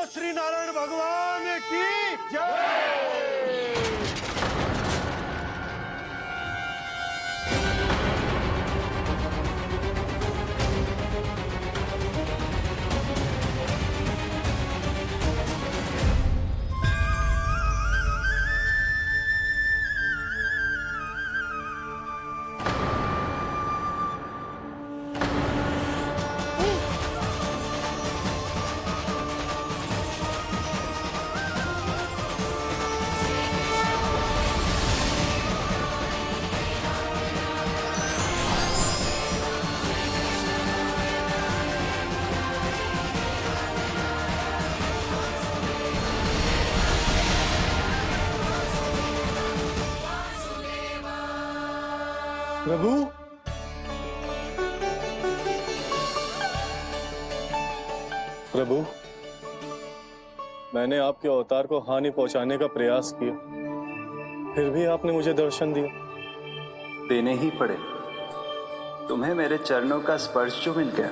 श्री नारायण भगवान की जय। प्रभु, प्रभु, मैंने आपके अवतार को हानि पहुंचाने का प्रयास किया, फिर भी आपने मुझे दर्शन दिया। देने ही पड़े। तुम्हें मेरे चरणों का स्पर्श जो मिल गया,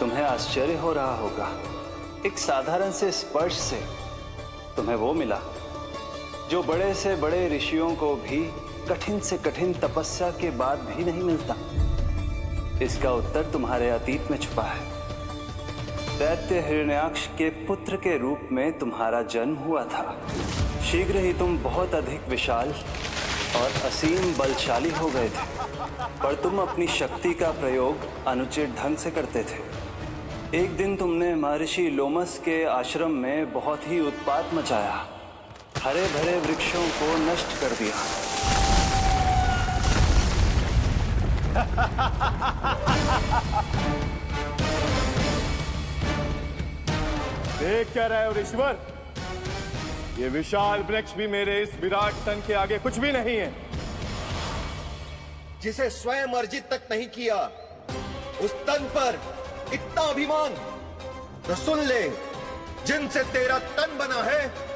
तुम्हें आश्चर्य हो रहा होगा। एक साधारण से स्पर्श से तुम्हें वो मिला जो बड़े से बड़े ऋषियों को भी कठिन से कठिन तपस्या के बाद भी नहीं मिलता। इसका उत्तर तुम्हारे अतीत में छुपा है। दैत्य हिरण्याक्ष के पुत्र के रूप में तुम्हारा जन्म हुआ था। शीघ्र ही तुम बहुत अधिक विशाल और असीम बलशाली हो गए थे, पर तुम अपनी शक्ति का प्रयोग अनुचित ढंग से करते थे। एक दिन तुमने महर्षि लोमस के आश्रम में बहुत ही उत्पात मचाया, हरे भरे वृक्षों को नष्ट कर दिया। देख क्या रहे हो ऋषिवर? ये विशाल वृक्ष भी मेरे इस विराट तन के आगे कुछ भी नहीं है। जिसे स्वयं अर्जित तक नहीं किया, उस तन पर इतना अभिमान, तो सुन ले, जिनसे तेरा तन बना है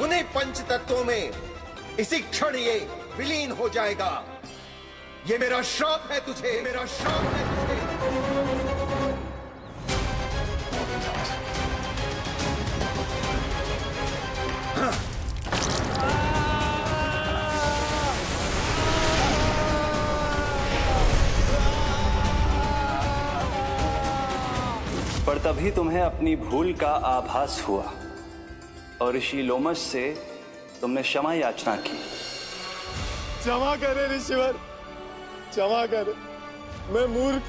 उन्हीं पंच तत्वों में इसी क्षण ये विलीन हो जाएगा। ये मेरा श्राप है तुझे, मेरा श्राप है तुझे। पर तभी तुम्हें अपनी भूल का आभास हुआ और ऋषि लोमस से तुमने क्षमा याचना की। क्षमा करे ऋषिवर, क्षमा करे। मैं मूर्ख,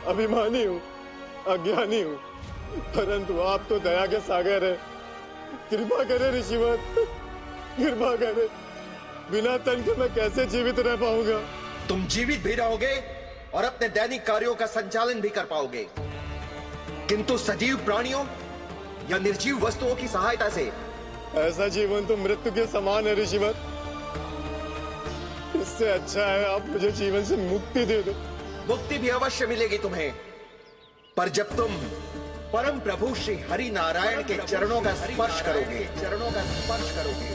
अभिमानी हूँ, अज्ञानी हूँ, परंतु आप तो दया के सागर है। कृपा करे ऋषिवर, कृपा करे। बिना तन के मैं कैसे जीवित रह पाऊंगा? तुम जीवित भी रहोगे और अपने दैनिक कार्यों का संचालन भी कर पाओगे, किंतु सजीव प्राणियों या निर्जीव वस्तुओं की सहायता से ऐसा जीवन तो मृत्यु के समान है ऋषिवर। इससे अच्छा है आप मुझे जीवन से मुक्ति दे दो। मुक्ति भी अवश्य मिलेगी तुम्हें, पर जब तुम परम प्रभु श्री हरि नारायण के चरणों का स्पर्श करोगे, चरणों का स्पर्श करोगे।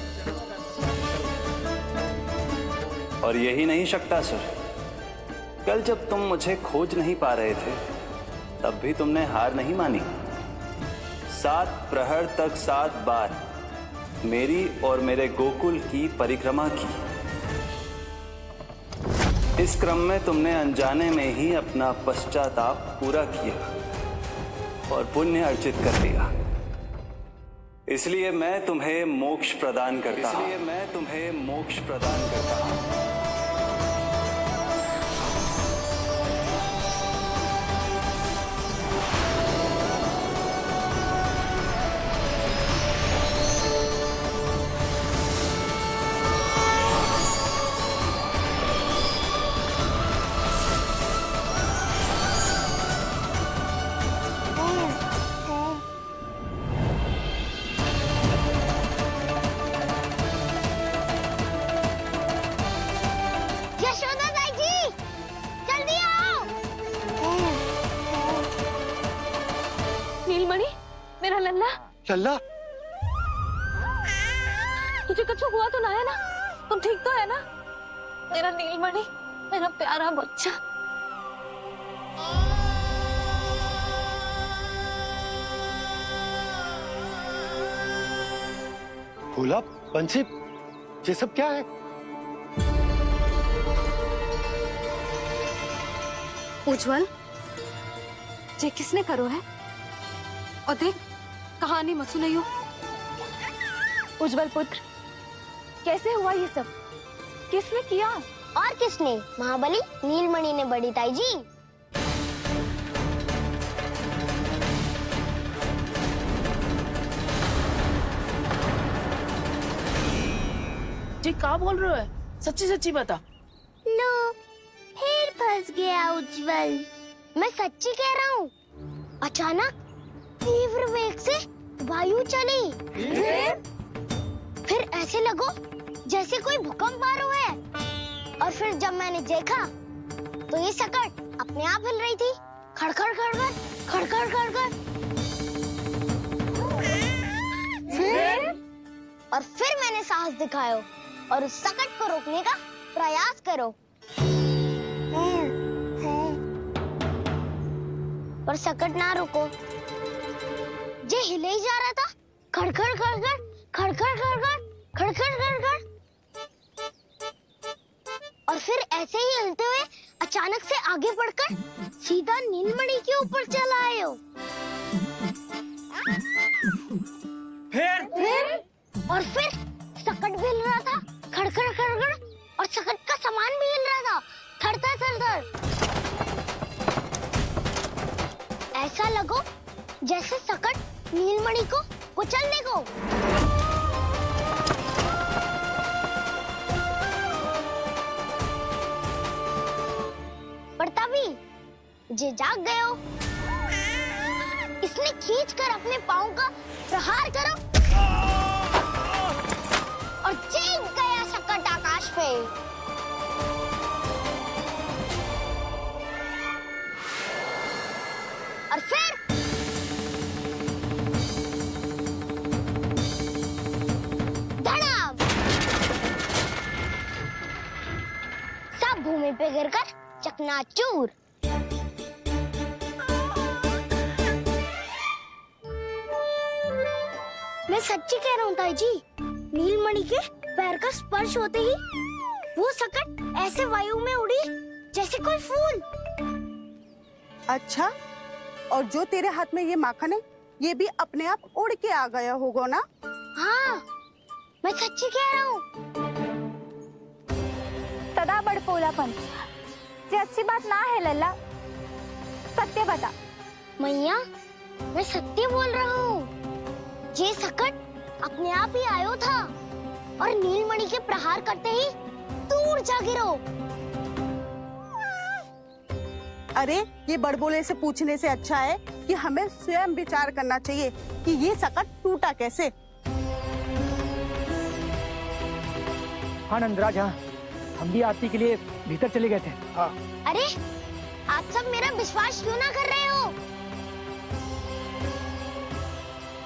और यही नहीं शक्तासुर, कल जब तुम मुझे खोज नहीं पा रहे थे, तब भी तुमने हार नहीं मानी। 7 प्रहर तक 7 बार मेरी और मेरे गोकुल की परिक्रमा की। इस क्रम में तुमने अनजाने में ही अपना पश्चाताप पूरा किया और पुण्य अर्जित कर लिया। इसलिए मैं तुम्हें मोक्ष प्रदान करता हूं। लल्ला, तुझे कुछ हुआ तो ना है ना? तुम ठीक तो है ना? मेरा नीलमणि, मेरा प्यारा बच्चा। भोला, बंसी, ये सब क्या है? उज्जवल, ये किसने करो है? और देख, कहानी मत सुनाइयो। उज्जवल पुत्र, कैसे हुआ ये सब? किसने किया? और किसने? महाबली नीलमणि ने, बड़ी ताई जी। जी क्या बोल रहे हो है? सच्ची सच्ची बता। लो, फिर फंस गया उज्जवल। मैं सच्ची कह रहा हूँ। अचानक तीव्र वेग से वायु चली। फिर ऐसे लगो जैसे कोई भूकंप आ रहा है। और फिर जब मैंने देखा तो ये सकट अपने आप हिल रही थी। खड़खड़ खड़खड़ खड़खड़ खड़खड़। फिर मैंने साहस दिखाया और उस सकट को रोकने का प्रयास करो। पर सकट ना रुको, जे हिले ही जा रहा था। खड़खड़ खड़खड़ खड़खड़ खड़खड़ खड़खड़ खड़खड़। और फिर ऐसे ही हिलते हुए अचानक से आगे बढ़कर सीधा नीलमणि के ऊपर चला आए हो। फिर और फिर सकट भी हिल रहा था। खड़खड़ खड़खड़। और सकट का सामान भी हिल रहा था। थरथर थरथर। ऐसा लगो जैसे सकट नीलमणि को कुचलने को। पर तभी जे जाग गए हो। इसने खींचकर अपने पाँव का प्रहार करो और चीख गया सकट आकाश पे। और फिर धड़ाम। सब भूमि पे गिरकर चकनाचूर। मैं सच्ची कह रहा हूँ ताई जी। नीलमणि के पैर का स्पर्श होते ही वो सकट ऐसे वायु में उड़ी जैसे कोई फूल। अच्छा, और जो तेरे हाथ में ये माखन है, ये भी अपने आप उड़ के आ गया होगा ना? हाँ, मैं सच्ची कह रहा हूँ। सदा बड़पोलापन, ये अच्छी बात ना है लल्ला। सत्य बता। मैया, मैं सत्य बोल रहा हूँ। ये सकट अपने आप ही आयो था और नीलमणि के प्रहार करते ही दूर जा गिरो। अरे, ये बड़बोले से पूछने से अच्छा है कि हमें स्वयं विचार करना चाहिए कि ये सकट टूटा कैसे। हाँ नंदराज, हाँ, हम भी आरती के लिए भीतर चले गए थे। हाँ। अरे, आप सब मेरा विश्वास क्यों ना कर रहे हो?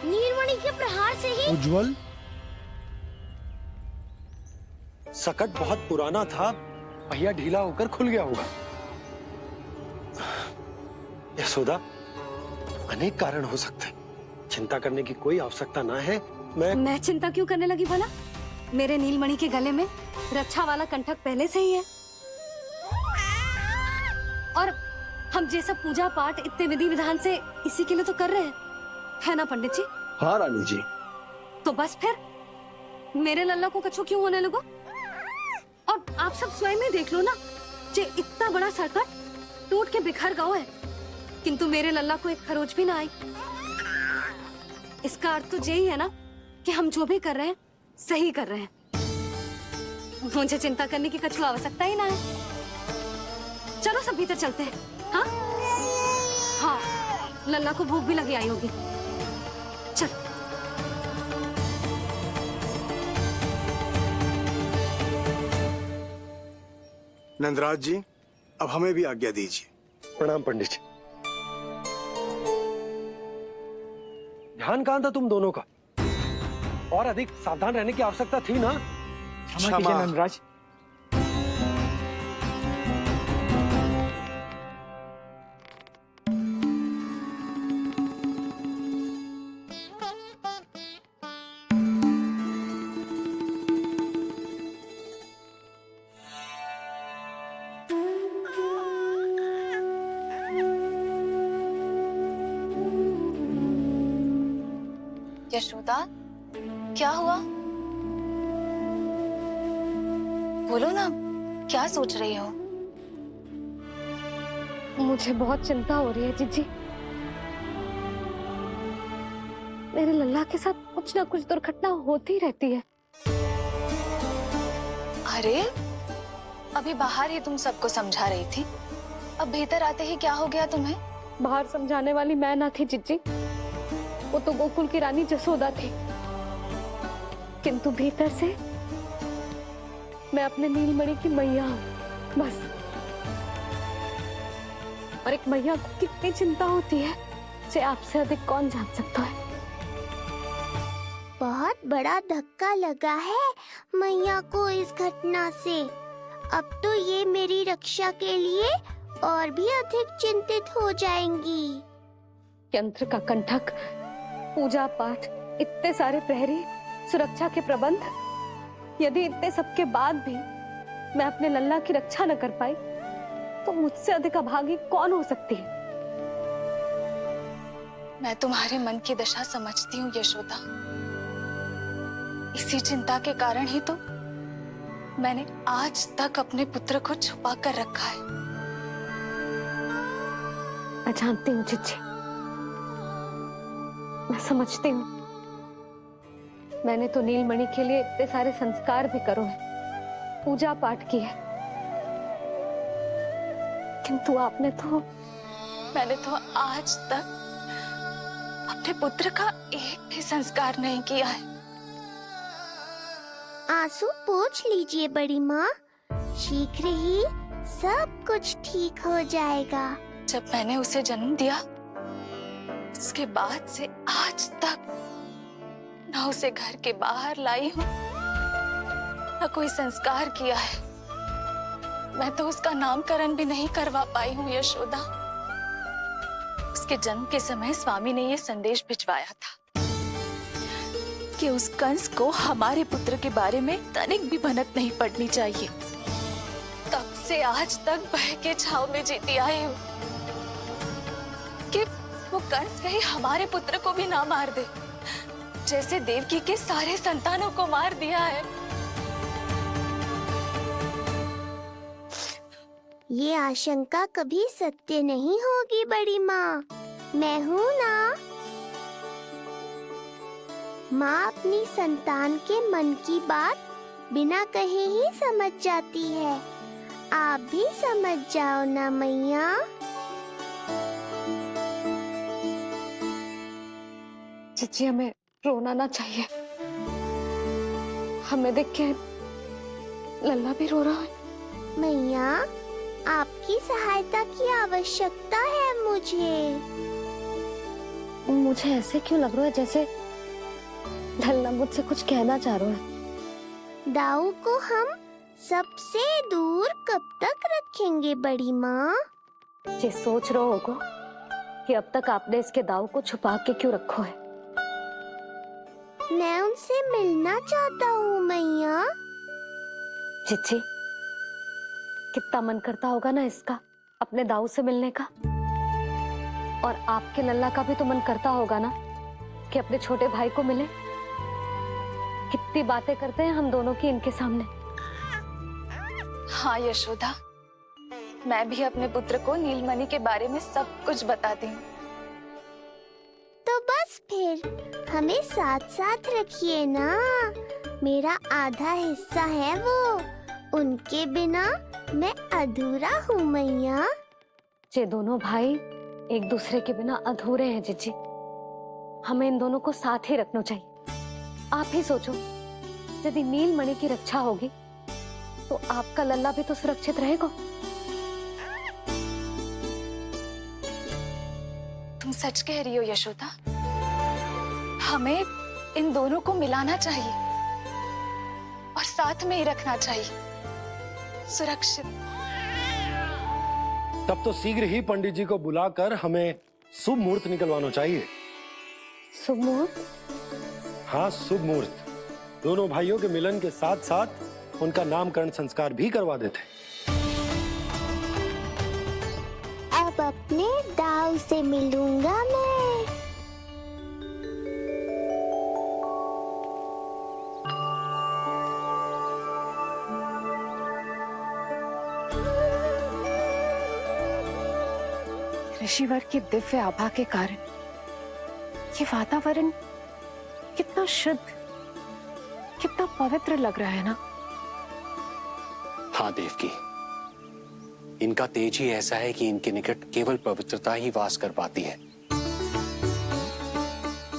नीलमणि के प्रहार से ही। उज्जवल, सकट बहुत पुराना था, पहिया ढीला होकर खुल गया होगा। यशोदा, अनेक कारण हो सकते हैं। चिंता करने की कोई आवश्यकता ना है। मैं चिंता क्यों करने लगी भला? मेरे नीलमणि के गले में रक्षा वाला कंठक पहले से ही है। और हम जैसा पूजा पाठ इतने विधि विधान से इसी के लिए तो कर रहे हैं, है ना पंडित जी? हाँ रानी जी। तो बस फिर मेरे लल्ला को कछु क्यों होने लगो? और आप सब स्वयं ही देख लो ना, जे इतना बड़ा सकट टूट के बिखर गया है, किंतु मेरे लल्ला को एक खरोच भी ना आई। इसका अर्थ तो यही है ना कि हम जो भी कर रहे हैं सही कर रहे हैं। मुझे चिंता करने की कछु आवश्यकता ही ना है। चलो सब भीतर चलते हैं। हाँ हाँ, लल्ला को भूख भी लगी आई होगी। चल। नंदराज जी, अब हमें भी आज्ञा दीजिए। प्रणाम पंडित जी। ध्यान कहाँ था तुम दोनों का? और अधिक सावधान रहने की आवश्यकता थी ना? क्षमा कीजिए नंदराज। यशोदा, क्या हुआ? बोलो ना, क्या सोच रही हो? मुझे बहुत चिंता हो रही है जीजी। मेरे लल्ला के साथ कुछ ना कुछ दुर्घटना होती रहती है। अरे, अभी बाहर ही तुम सबको समझा रही थी, अब भीतर आते ही क्या हो गया तुम्हें? बाहर समझाने वाली मैं ना थी जीजी, वो तो गोकुल की रानी जसोदा थी। किंतु भीतर से मैं अपने नीलमणि की मैया हूँ, बस। और एक मैया को कितनी चिंता होती है, इसे आपसे अधिक कौन जान सकता है। बहुत बड़ा धक्का लगा है मैया को इस घटना से। अब तो ये मेरी रक्षा के लिए और भी अधिक चिंतित हो जाएंगी। यंत्र का कंठक, पूजा पाठ, इतने सारे प्रहरी, सुरक्षा के प्रबंध, यदि इतने सबके बाद भी मैं अपने लल्ला की रक्षा न कर पाई तो मुझसे अधिक अभागी कौन हो सकती है। मैं तुम्हारे मन की दशा समझती हूँ यशोदा। इसी चिंता के कारण ही तो मैंने आज तक अपने पुत्र को छुपा कर रखा है। मैं जानती हूँ चिच्ची, मैं समझती हूँ। मैंने तो नीलमणि के लिए इतने सारे संस्कार भी करो है, पूजा पाठ की है, किंतु मैंने तो आज तक अपने पुत्र का एक भी संस्कार नहीं किया है। आंसू पोंछ लीजिए बड़ी माँ, शीघ्र ही सब कुछ ठीक हो जाएगा। जब मैंने उसे जन्म दिया, उसके बाद से आज तक न उसे घर के बाहर लाई हूँ, न कोई संस्कार किया है। मैं तो उसका नामकरण भी नहीं करवा पाई हूँ यशोदा। उसके जन्म के समय स्वामी ने ये संदेश भिजवाया था कि उस कंस को हमारे पुत्र के बारे में तनिक भी भनक नहीं पड़नी चाहिए। तब से आज तक भय के छाव में जीती आई हूँ कि वो कंस कहीं हमारे पुत्र को भी ना मार दे, जैसे देवकी के सारे संतानों को मार दिया है। ये आशंका कभी सत्य नहीं होगी बड़ी माँ, मैं हूँ ना। माँ अपनी संतान के मन की बात बिना कहे ही समझ जाती है। आप भी समझ जाओ ना मैया। चिच्ची, हमें रोना ना चाहिए। हमें देख के लल्ला भी रो रहा है। मैया, आपकी सहायता की आवश्यकता है मुझे। मुझे ऐसे क्यों लग रहा है जैसे लल्ला मुझसे कुछ कहना चाह रहा है। दाऊ को हम सबसे दूर कब तक रखेंगे बड़ी माँ? ये सोच रहे होगो कि अब तक आपने इसके दाऊ को छुपा के क्यों रखो है। मैं उनसे मिलना चाहता हूँ मैया। चिच्ची, कितना मन करता होगा ना इसका अपने दाऊ से मिलने का। और आपके लल्ला का भी तो मन करता होगा ना कि अपने छोटे भाई को मिले। कितनी बातें करते हैं हम दोनों की इनके सामने। हाँ यशोदा, मैं भी अपने पुत्र को नीलमणि के बारे में सब कुछ बताती हूँ। तो बस फिर हमें साथ साथ रखिए ना। मेरा आधा हिस्सा है वो, उनके बिना मैं अधूरा हूँ मैया। ये दोनों भाई एक दूसरे के बिना अधूरे हैं जीजी। हमें इन दोनों को साथ ही रखना चाहिए। आप ही सोचो, यदि नीलमणि की रक्षा होगी तो आपका लल्ला भी तो सुरक्षित रहेगा। तुम सच कह रही हो यशोदा, हमें इन दोनों को मिलाना चाहिए और साथ में ही रखना चाहिए, सुरक्षित। तब तो शीघ्र ही पंडित जी को बुलाकर हमें शुभ मुहूर्त निकलवाना चाहिए। शुभ मुहूर्त? हाँ, शुभ मुहूर्त। दोनों भाइयों के मिलन के साथ साथ उनका नामकरण संस्कार भी करवा देते। अब अपने दाऊ से मिलूंगा मैं। ऋषिवर की दिव्य आभा के कारण ये वातावरण कितना शुद्ध, कितना पवित्र लग रहा है ना। हाँ देवकी, इनका तेज ही ऐसा है कि इनके निकट केवल पवित्रता ही वास कर पाती है।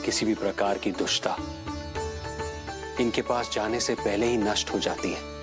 किसी भी प्रकार की दुष्टता इनके पास जाने से पहले ही नष्ट हो जाती है।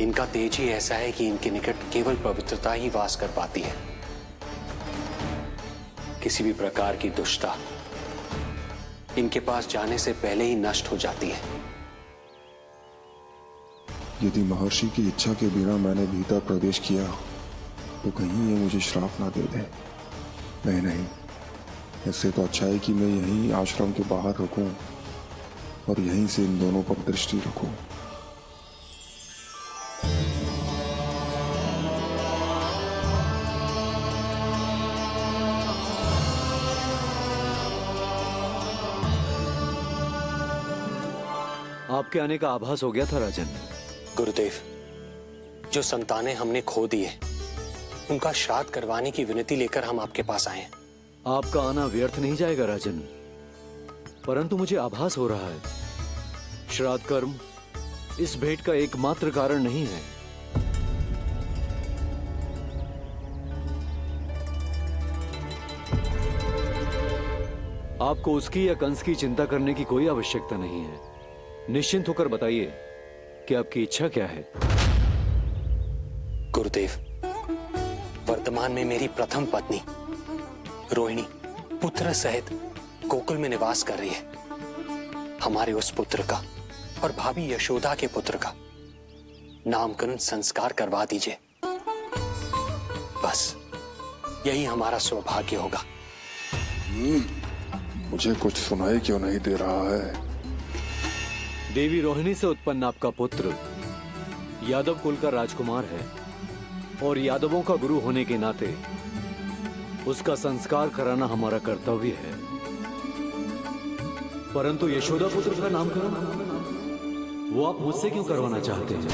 इनका तेज ही ऐसा है कि इनके निकट केवल पवित्रता ही वास कर पाती है। किसी भी प्रकार की दुष्टता इनके पास जाने से पहले ही नष्ट हो जाती है। यदि महर्षि की इच्छा के बिना मैंने भीतर प्रवेश किया तो कहीं ये मुझे श्राप ना दे दे। नहीं, इससे तो अच्छा है कि मैं यहीं आश्रम के बाहर रुकूं और यहीं से इन दोनों पर दृष्टि रखूं। आपके आने का आभास हो गया था राजन। गुरुदेव, जो संतानें हमने खो दी है उनका श्राद्ध करवाने की विनती लेकर हम आपके पास आए हैं। आपका आना व्यर्थ नहीं जाएगा राजन, परंतु मुझे आभास हो रहा है श्राद्ध कर्म इस भेंट का एकमात्र कारण नहीं है। आपको उसकी या कंस की चिंता करने की कोई आवश्यकता नहीं है। निश्चिंत होकर बताइए कि आपकी इच्छा क्या है। गुरुदेव, वर्तमान में मेरी प्रथम पत्नी रोहिणी पुत्र सहित गोकुल में निवास कर रही है। हमारे उस पुत्र का और भाभी यशोदा के पुत्र का नामकरण संस्कार करवा दीजिए। बस यही हमारा सौभाग्य होगा। मुझे कुछ सुनाई क्यों नहीं दे रहा है? देवी रोहिणी से उत्पन्न आपका पुत्र यादव कुल का राजकुमार है और यादवों का गुरु होने के नाते उसका संस्कार कराना हमारा कर्तव्य है। परंतु यशोदा पुत्र का नामकरण वो आप मुझसे क्यों करवाना चाहते हैं?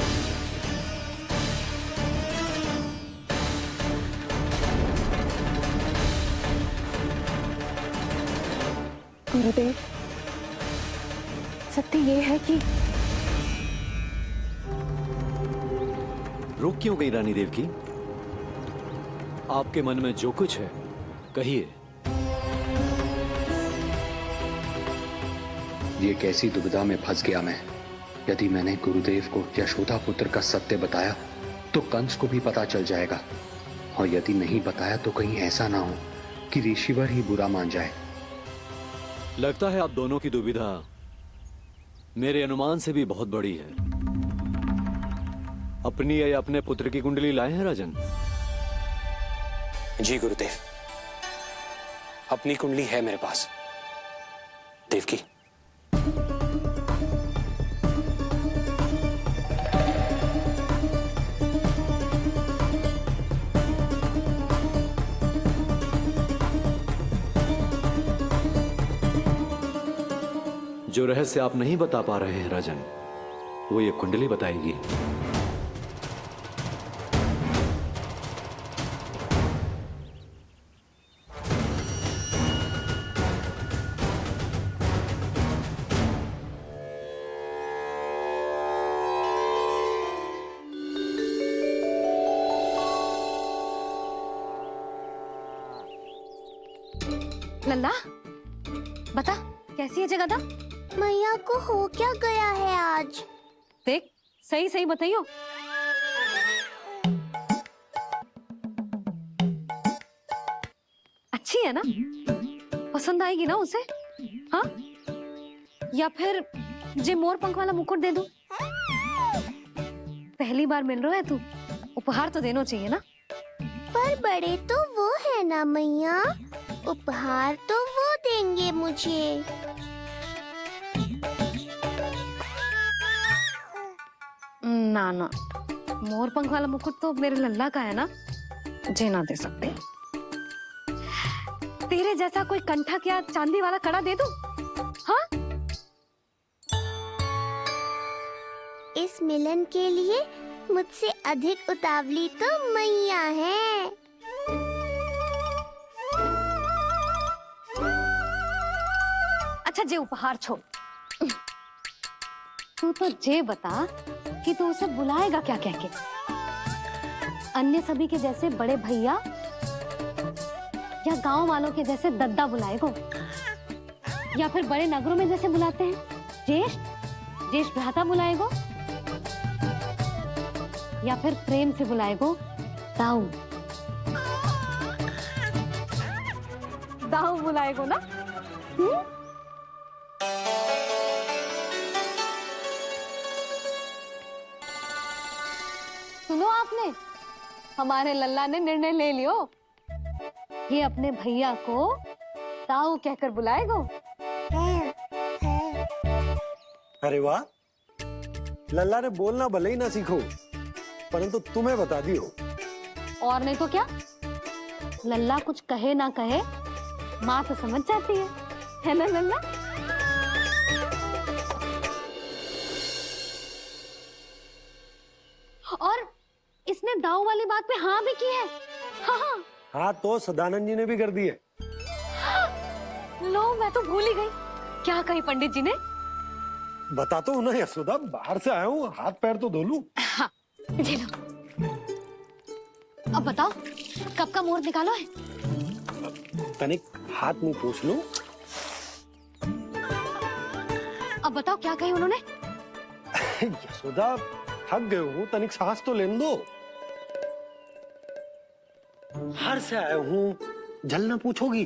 गुरुदेव, सत्य ये है कि रुक क्यों गई रानी देवकी? आपके मन में जो कुछ है कहिए। ये कैसी दुविधा में फंस गया मैं। यदि मैंने गुरुदेव को यशोदा पुत्र का सत्य बताया तो कंस को भी पता चल जाएगा, और यदि नहीं बताया तो कहीं ऐसा ना हो कि ऋषिवर ही बुरा मान जाए। लगता है आप दोनों की दुविधा मेरे अनुमान से भी बहुत बड़ी है। अपनी या अपने पुत्र की कुंडली लाए हैं राजन? जी गुरुदेव, अपनी कुंडली है मेरे पास। देवकी, जो रहस्य आप नहीं बता पा रहे हैं राजन, वो ये कुंडली बताएगी। लल्ला बता कैसी है जगदा? मैया को हो क्या गया है आज? देख सही सही बताइयो। अच्छी है ना? पसंद आएगी ना उसे? हाँ? या फिर जे मोर पंख वाला मुकुट दे दूं? पहली बार मिल रहा है तू, उपहार तो देना चाहिए ना? पर बड़े तो वो है ना मैया, उपहार तो वो देंगे मुझे। ना ना, मोर पंख वाला मुकुट तो मेरे लल्ला का है ना, जे ना दे सकते। तेरे जैसा कोई कंठक या चांदी वाला कड़ा दे दूं? हाँ? इस मिलन के लिए मुझसे अधिक उतावली तो मैया है। अच्छा जे उपहार छोड़, तू तो जे बता कि तू उसे बुलाएगा क्या कह के? अन्य सभी के जैसे बड़े भैया या गांव वालों के जैसे दद्दा बुलाएगो, या फिर बड़े नगरों में जैसे बुलाते हैं ज्येष्ठ भ्राता बुलाएगो, या फिर प्रेम से बुलाएगो दाऊ बुलाएगो ना? सुनो आपने, हमारे लल्ला ने निर्णय ले लियो, ये अपने भैया को ताऊ कहकर बुलाएगो। अरे वाह, लल्ला ने बोलना भले ही ना सीखो, परंतु तुम्हें बता दियो। और नहीं तो क्या, लल्ला कुछ कहे ना कहे माँ तो समझ जाती है ना लल्ला? और इसने दाऊ वाली बात पे हाँ भी की है। हाँ हाँ तो सदानंद जी ने भी कर दी है। लो मैं तो भूल ही गई, क्या कही पंडित जी ने? बता तो ना यशोदा, बाहर से आया हूँ, हाथ पैर तो धो लूं। हाँ, ये लो। अब बताओ कब का मुहूर्त निकालो है? तनिक हाथ मुंह पूछ लो। अब बताओ क्या कही उन्होंने? यशोदा थक गए हूँ, तनिक सांस तो लेने दो। बाहर से आया हूँ, जल ना पूछोगी?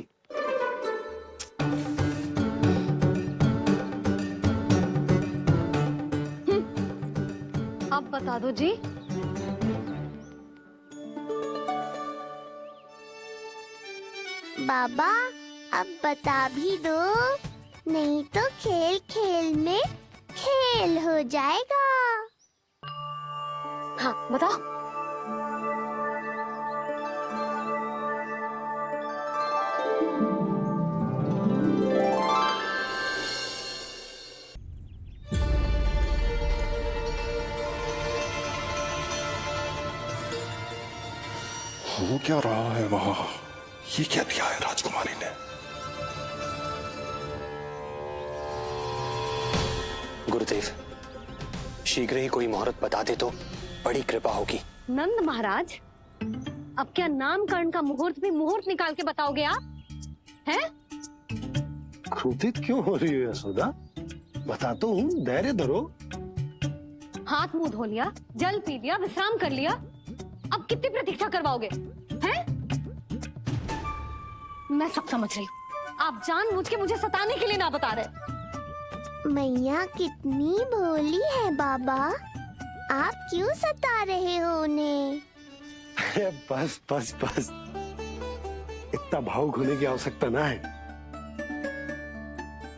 अब बता दो जी। बाबा अब बता भी दो, नहीं तो खेल खेल में खेल हो जाएगा। हाँ बताओ। हो क्या रहा है वहां? ये क्या दिया है राजकुमारी ने? गुरुदेव, शीघ्र ही कोई मुहूर्त बता दे तो बड़ी कृपा होगी। नंद महाराज, अब क्या नामकरण का मुहूर्त भी मुहूर्त निकाल के बताओगे आप? हैं? क्रोधित क्यों हो रही है यशोदा? बताता हूँ, धैर्य धरो। हाथ मुंह धो लिया, जल पी लिया, विश्राम कर लिया, अब कितनी प्रतीक्षा करवाओगे? हैं? मैं सब समझ रही हूँ, आप जानबूझ के मुझे सताने के लिए ना बता रहे। मैया कितनी भोली है बाबा, आप क्यों सता रहे हो उन्हें? बस बस बस, इतना भावुक होने की आवश्यकता ना है।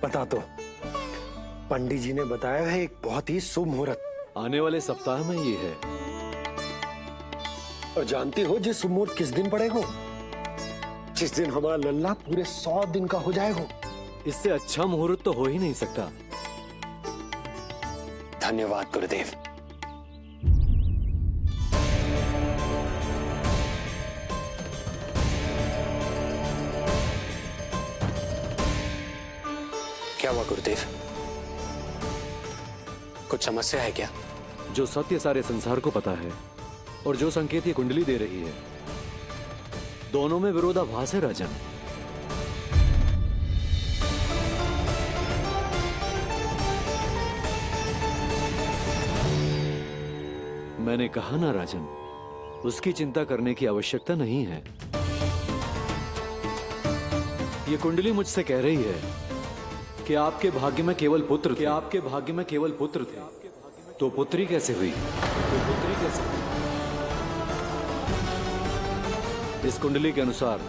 बता तो, पंडित जी ने बताया है एक बहुत ही शुभ मुहूर्त आने वाले सप्ताह में ये है। और जानती हो जिस शुभ मुहूर्त किस दिन पड़ेगा? जिस दिन हमारा लल्ला पूरे 100 दिन का हो जाएगा। इससे अच्छा मुहूर्त तो हो ही नहीं सकता। धन्यवाद गुरुदेव। क्या हुआ गुरुदेव? कुछ समस्या है क्या? जो सत्य सारे संसार को पता है और जो संकेत ये कुंडली दे रही है, दोनों में विरोधाभास है राजन। मैंने कहा ना राजन, उसकी चिंता करने की आवश्यकता नहीं है। ये कुंडली मुझसे कह रही है कि आपके भाग्य में केवल पुत्र थे। आपके भाग्य में केवल पुत्र थे, तो पुत्री कैसे हुई? इस कुंडली के अनुसार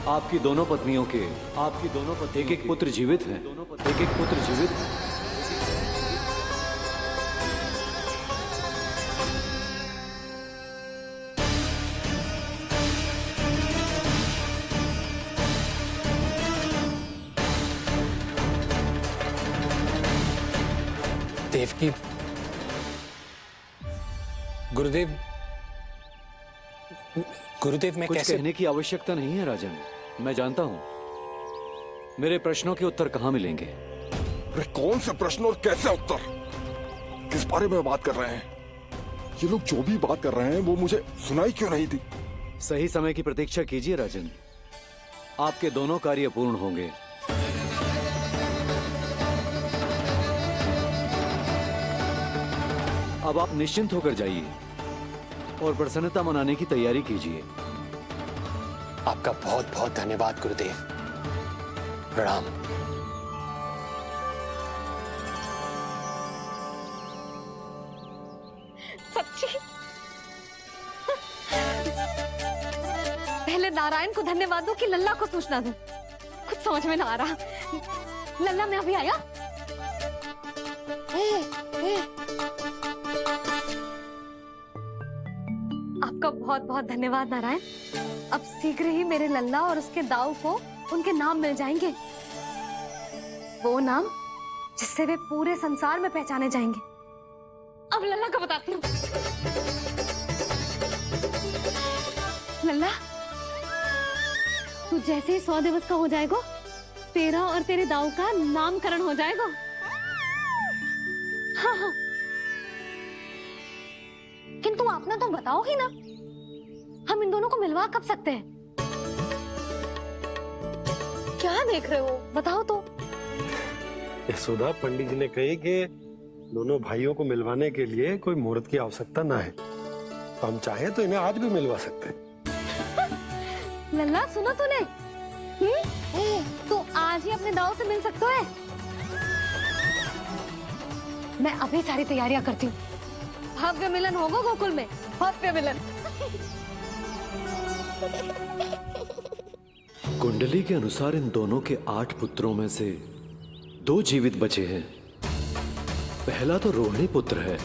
आपकी दोनों पत्नियों के एक पुत्र जीवित हैं। एक पुत्र जीवित है। देवकी, गुरुदेव मैं कुछ कैसे? कहने की आवश्यकता नहीं है राजन, मैं जानता हूं मेरे प्रश्नों के उत्तर कहां मिलेंगे। अरे कौन से प्रश्न और कैसे उत्तर? किस बारे में बात कर रहे हैं? ये लोग जो भी बात कर रहे हैं वो मुझे सुनाई क्यों नहीं दी? सही समय की प्रतीक्षा कीजिए राजन, आपके दोनों कार्य पूर्ण होंगे। अब आप निश्चिंत होकर जाइए और प्रसन्नता मनाने की तैयारी कीजिए। आपका बहुत बहुत धन्यवाद गुरुदेव। प्रणाम। सच्ची? पहले नारायण को धन्यवाद दूं कि लल्ला को सूचना दूं? कुछ समझ में ना आ रहा। लल्ला मैं अभी आया। आपका बहुत बहुत धन्यवाद नारायण। अब शीघ्र ही मेरे लल्ला और उसके दाऊ को उनके नाम मिल जाएंगे, वो नाम जिससे वे पूरे संसार में पहचाने जाएंगे। अब लल्ला को बताती हूँ। लल्ला, तू जैसे ही 100 दिवस का हो जाएगा, तेरा और तेरे दाऊ का नामकरण हो जाएगा। हाँ हाँ, किंतु आपने तो बताओ ही ना, हम इन दोनों को मिलवा कब सकते हैं? क्या देख रहे हो, बताओ तो। यशोदा, पंडित जी ने कही कि दोनों भाइयों को मिलवाने के लिए कोई मुहूर्त की आवश्यकता ना है, तो हम चाहे तो इन्हें आज भी मिलवा सकते हैं। लल्ला सुनो तूने, तो आज ही अपने दाऊ से मिल सकते हो। मैं अभी सारी तैयारियां करती हूँ। भव्य मिलन होगा गोकुल में, भव्य मिलन। कुंडली के अनुसार इन दोनों के 8 पुत्रों में से 2 जीवित बचे हैं। पहला तो रोहिणी पुत्र है,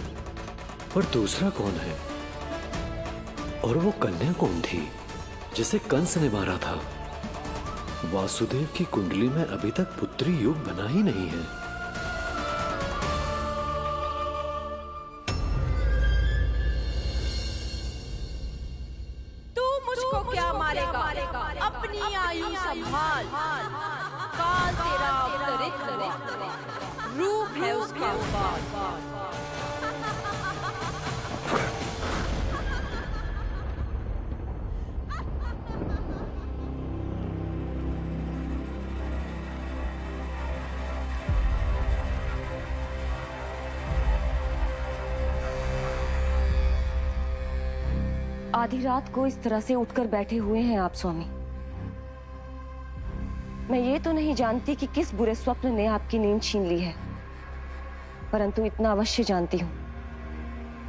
पर दूसरा कौन है? और वो कन्या कौन थी जिसे कंस ने मारा था? वासुदेव की कुंडली में अभी तक पुत्री योग बना ही नहीं है। मुझको क्या मारेगा? अपनी आयु संभाल। काल तेरा अवतरित रूप है उसका। आधी रात को इस तरह से उठकर बैठे हुए हैं आप स्वामी। मैं ये तो नहीं जानती कि किस बुरे स्वप्न ने आपकी नींद छीन ली है, परंतु इतना अवश्य जानती हूँ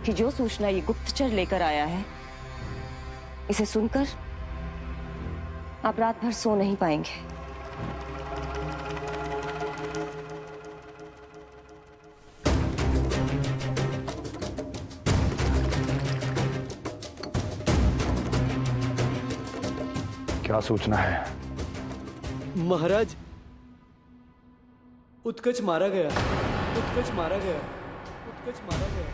कि जो सूचना ये गुप्तचर लेकर आया है, इसे सुनकर आप रात भर सो नहीं पाएंगे। क्या सूचना है? महाराज, उत्कच मारा गया। उत्कच मारा गया। उत्कच मारा गया।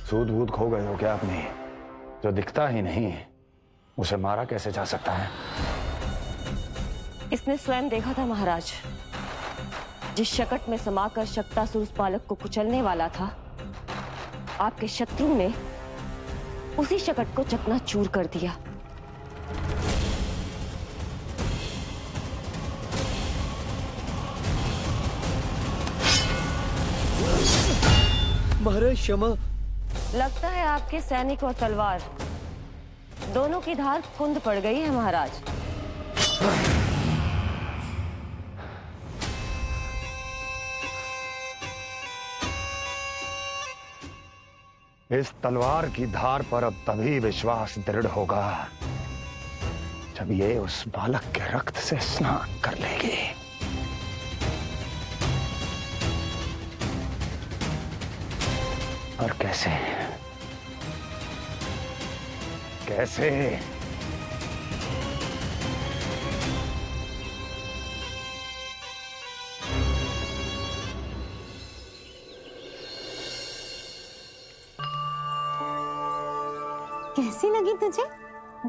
सूद वूद खो गए हो क्या अपनी? जो दिखता ही नहीं उसे मारा कैसे जा सकता है? इसने स्वयं देखा था महाराज। जिस शकट में समाकर शक्तासुर उस बालक को कुचलने वाला था, आपके शत्रु ने उसी शकट को चकनाचूर कर दिया। महाराज क्षमा। लगता है आपके सैनिक और तलवार दोनों की धार कुंद पड़ गई है महाराज। इस तलवार की धार पर अब तभी विश्वास दृढ़ होगा जब ये उस बालक के रक्त से स्नान कर लेगी। और कैसे कैसे? कैसी लगी तुझे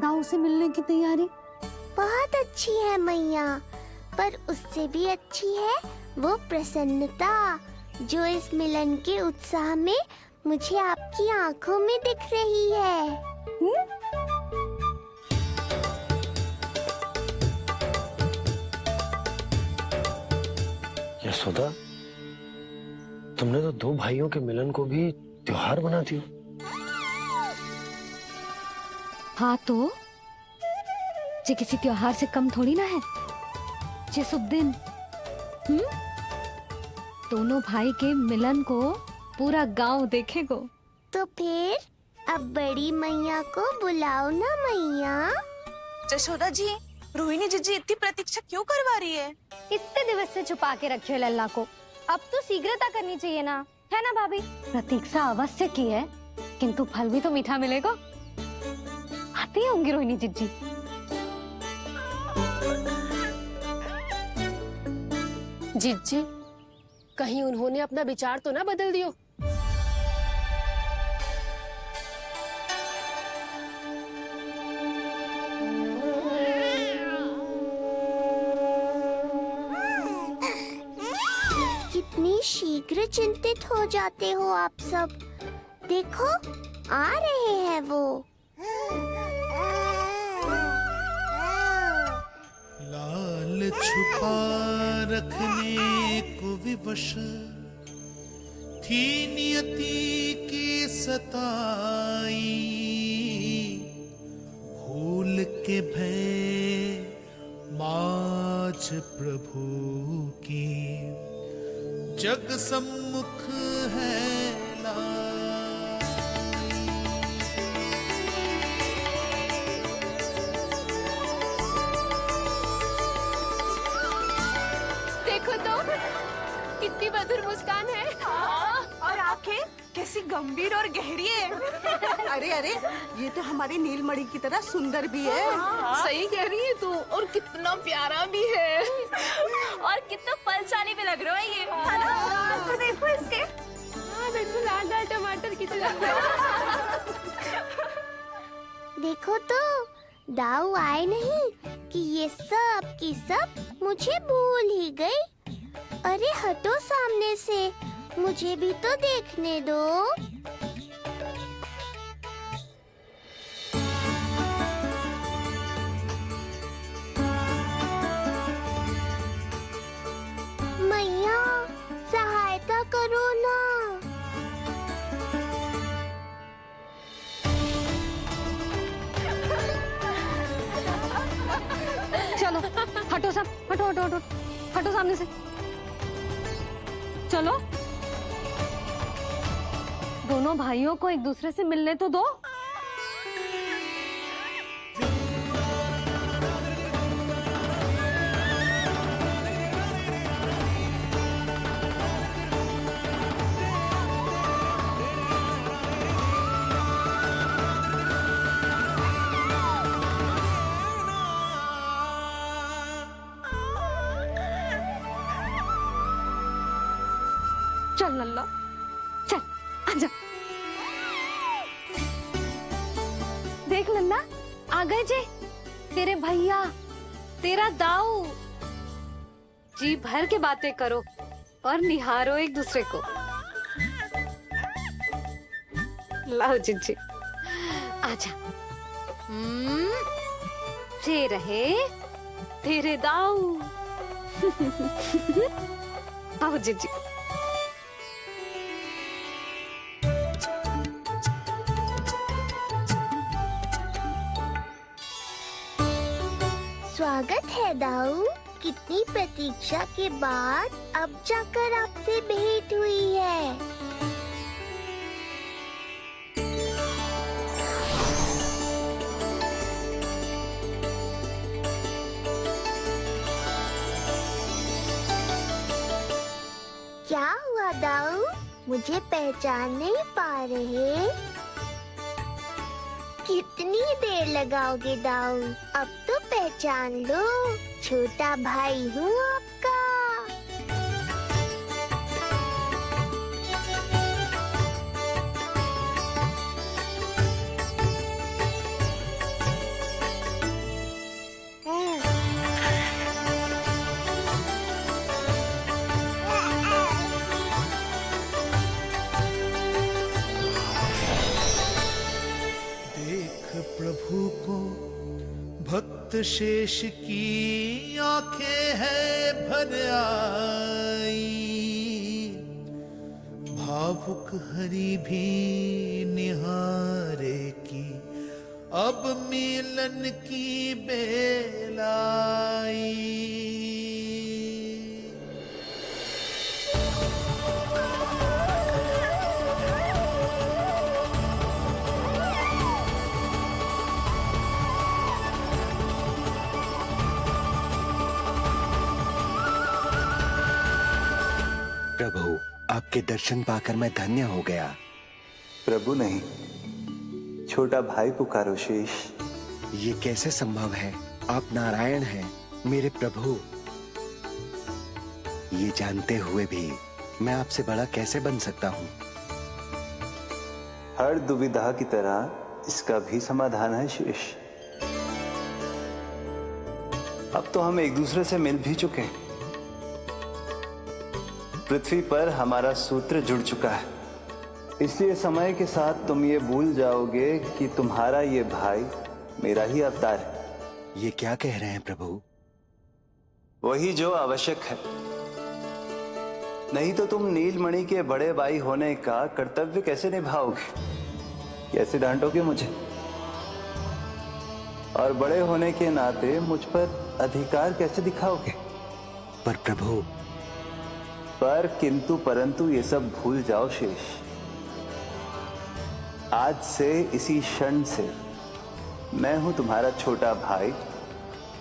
दाऊ से मिलने की तैयारी? बहुत अच्छी है मैया, पर उससे भी अच्छी है वो प्रसन्नता जो इस मिलन के उत्साह में मुझे आपकी आंखों में दिख रही है। यशोदा, तुमने तो दो भाइयों के मिलन को भी त्योहार बना दिया। हाँ तो ये किसी त्योहार से कम थोड़ी ना है। ये शुभ दिन दोनों भाई के मिलन को पूरा गांव देखेगो। तो फिर अब बड़ी मैया को बुलाओ ना मैया। यशोदा जी, रोहिणी जीजी इतनी प्रतीक्षा क्यों करवा रही है? इतने दिवस से छुपा के रखे हो लल्ला को, अब तो शीघ्रता करनी चाहिए ना, है ना भाभी? प्रतीक्षा अवश्य की है, किंतु फल भी तो मीठा मिलेगा। आती होंगी रोहिणी जीजी। जीजी, कहीं उन्होंने अपना विचार तो ना बदल दियो? कितनी शीघ्र चिंतित हो जाते हो आप सब। देखो आ रहे हैं वो। लाल छुपा रखने को विवश थी नियति की सताई, भूल के भय माज प्रभु की जग सम्मुख है देखो तो कितनी मधुर मुस्कान है। और आंखें कैसी गंभीर और गहरी है। अरे अरे, ये तो हमारी नीलमणि की तरह सुंदर भी है। सही कह रही है तू, और कितना प्यारा भी है। और कितना बलशाली भी लग रहा है ये, है ना? तो देखो इसके। हाँ बिल्कुल लाल लाल टमाटर की तरह। देखो तो दाऊ आए नहीं कि ये सब की सब मुझे भूल ही गई। अरे हटो सामने से, मुझे भी तो देखने दो। मैया सहायता करो ना। चलो हटो सब, हटो हटो हटो हटो सामने से। चलो दोनों भाइयों को एक दूसरे से मिलने तो दो। चल लल्ला, चल आजा। देख लल्ला, आ गए जे तेरे भैया, तेरा दाऊ। जी भर के बातें करो और निहारो एक दूसरे को। लाओ जीजी, आजा। ये रहे तेरे दाऊ। आओ जीजी। स्वागत है दाऊ। कितनी प्रतीक्षा के बाद अब जाकर आपसे भेंट हुई है। क्या हुआ दाऊ? मुझे पहचान नहीं पा रहे? कितनी देर लगाओगे दाऊ? अब तो पहचान लो, छोटा भाई हूँ आपका। प्रभु को भक्त शेष की आंखें है भर आई, भावुक हरि भी निहारे की अब मिलन की बेल आई। प्रभु, आपके दर्शन पाकर मैं धन्य हो गया। प्रभु नहीं, छोटा भाई पुकारो शेष। ये कैसे संभव है? आप नारायण हैं, मेरे प्रभु। ये जानते हुए भी मैं आपसे बड़ा कैसे बन सकता हूँ? हर दुविधा की तरह इसका भी समाधान है शेष। अब तो हम एक दूसरे से मिल भी चुके हैं। पृथ्वी पर हमारा सूत्र जुड़ चुका है, इसलिए समय के साथ तुम ये भूल जाओगे कि तुम्हारा ये भाई मेरा ही अवतार है। ये क्या कह रहे हैं प्रभु? वही जो आवश्यक है, नहीं तो तुम नीलमणि के बड़े भाई होने का कर्तव्य कैसे निभाओगे? कैसे डांटोगे मुझे? और बड़े होने के नाते मुझ पर अधिकार कैसे दिखाओगे? पर प्रभु, पर किंतु परंतु ये सब भूल जाओ शेष। आज से इसी क्षण से मैं हूं तुम्हारा छोटा भाई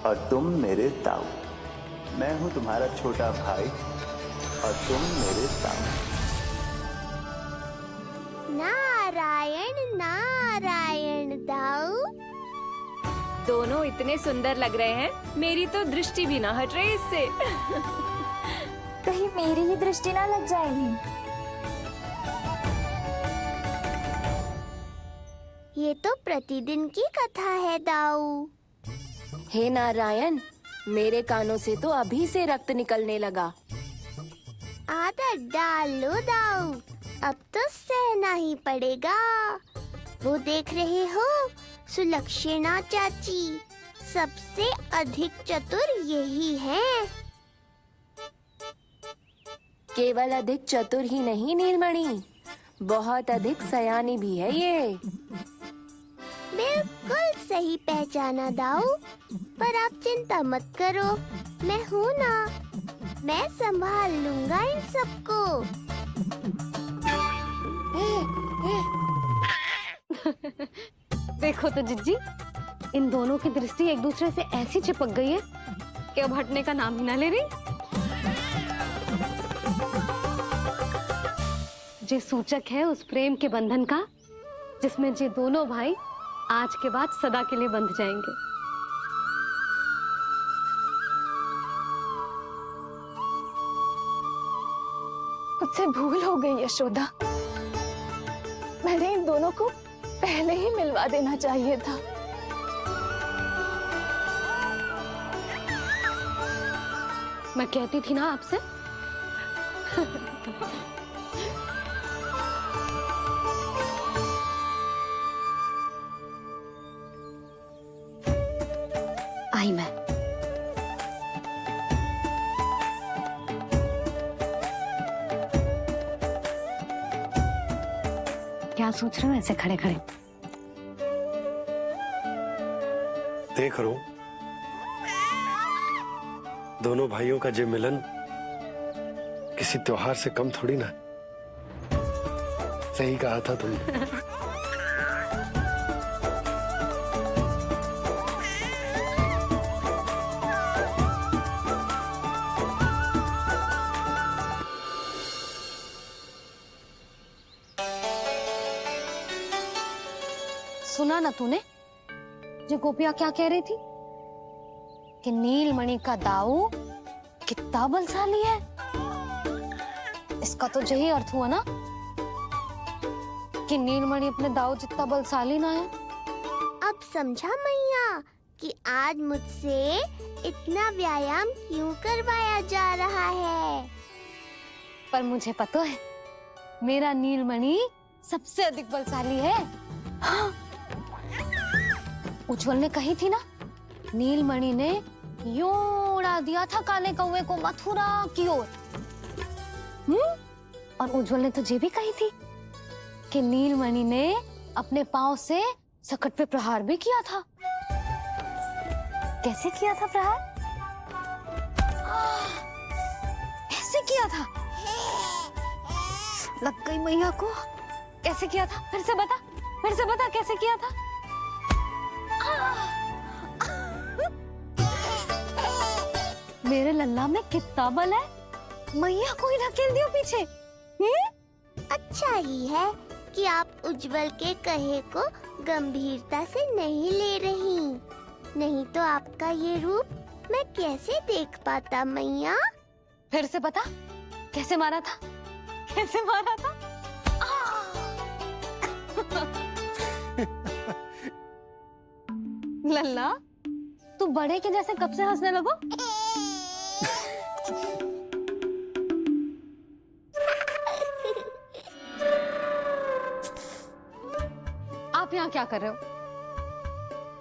और तुम मेरे ताऊ। मैं हूं तुम्हारा छोटा भाई और तुम मेरे ताऊ। नारायण नारायण दाऊ। दोनों इतने सुंदर लग रहे हैं, मेरी तो दृष्टि भी ना हट रही इससे। कहीं मेरी ही दृष्टि ना लग जाएगी। ये तो प्रतिदिन की कथा है दाऊ। हे नारायण, मेरे कानों से तो अभी से रक्त निकलने लगा। आदत डाल लो दाऊ, अब तो सहना ही पड़ेगा। वो देख रहे हो, सुलक्षणा चाची सबसे अधिक चतुर यही है। केवल अधिक चतुर ही नहीं नीलमणि, बहुत अधिक सयानी भी है ये। बिल्कुल सही पहचाना दाऊ, पर आप चिंता मत करो, मैं हूँ ना, मैं संभाल लूंगा इन सबको। देखो तो जिज्जी, इन दोनों की दृष्टि एक दूसरे से ऐसी चिपक गई है कि अब हटने का नाम ही ना ले रही। जे सूचक है उस प्रेम के बंधन का, जिसमें जे दोनों भाई आज के बाद सदा के लिए बंध जाएंगे। मुझसे भूल हो गई यशोदा, मैंने इन दोनों को पहले ही मिलवा देना चाहिए था। मैं कहती थी ना आपसे। आई मैं। क्या सोच रहे हो ऐसे खड़े खड़े? देख रहा हूं दोनों भाइयों का ये मिलन किसी त्योहार से कम थोड़ी ना। सही कहा था तुमने। सुना ना तूने जो गोपिया क्या कह रही थी कि नीलमणि का दाऊ कितना बलशाली है। इसका तो यही अर्थ हुआ ना कि नीलमणि अपने दाऊ जितना बलशाली ना है। अब समझा मैया कि आज मुझसे इतना व्यायाम क्यों करवाया जा रहा है। पर मुझे पता है मेरा नीलमणि सबसे अधिक बलशाली है। हाँ। उज्जवल ने कही थी ना, नीलमणि ने यूं उड़ा दिया था काले कौवे को मथुरा की ओर। और उज्जवल ने तो ये भी कही थी कि नीलमणि ने अपने पांव से सकट पे प्रहार भी किया था। कैसे किया था प्रहार? ऐसे किया था। लग गई मैया को। कैसे किया था? फिर से बता कैसे किया था? मेरे लल्ला में कितना बल है। मैया को ही धकेल दियो पीछे। अच्छा ही है कि आप उज्जवल के कहे को गंभीरता से नहीं ले रही, नहीं तो आपका ये रूप मैं कैसे देख पाता मैया। फिर से बता कैसे मारा था? कैसे मारा था? लल्ला तू बड़े के जैसे कब से हंसने लगो? आप यहाँ क्या कर रहे हो?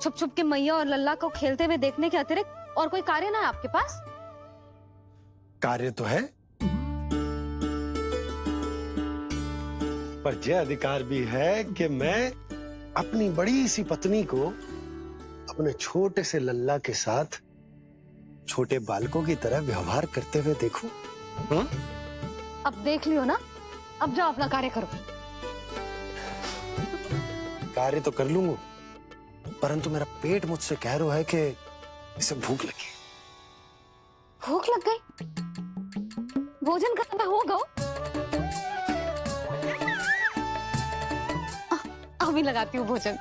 छुप छुप के मैया और लल्ला को खेलते हुए देखने के अतिरिक्त और कोई कार्य ना है आपके पास? कार्य तो है, पर यह अधिकार भी है कि मैं अपनी बड़ी सी पत्नी को अपने छोटे से लल्ला के साथ छोटे बालकों की तरह व्यवहार करते हुए देखूं। अब देख लियो ना, अब जाओ अपना कार्य करो। कार्य तो कर लूंगा, परंतु मेरा पेट मुझसे कह रहा है कि इसे भूख लगी। भूख लग गई? भोजन का समय होगा। अभी लगाती हूँ भोजन।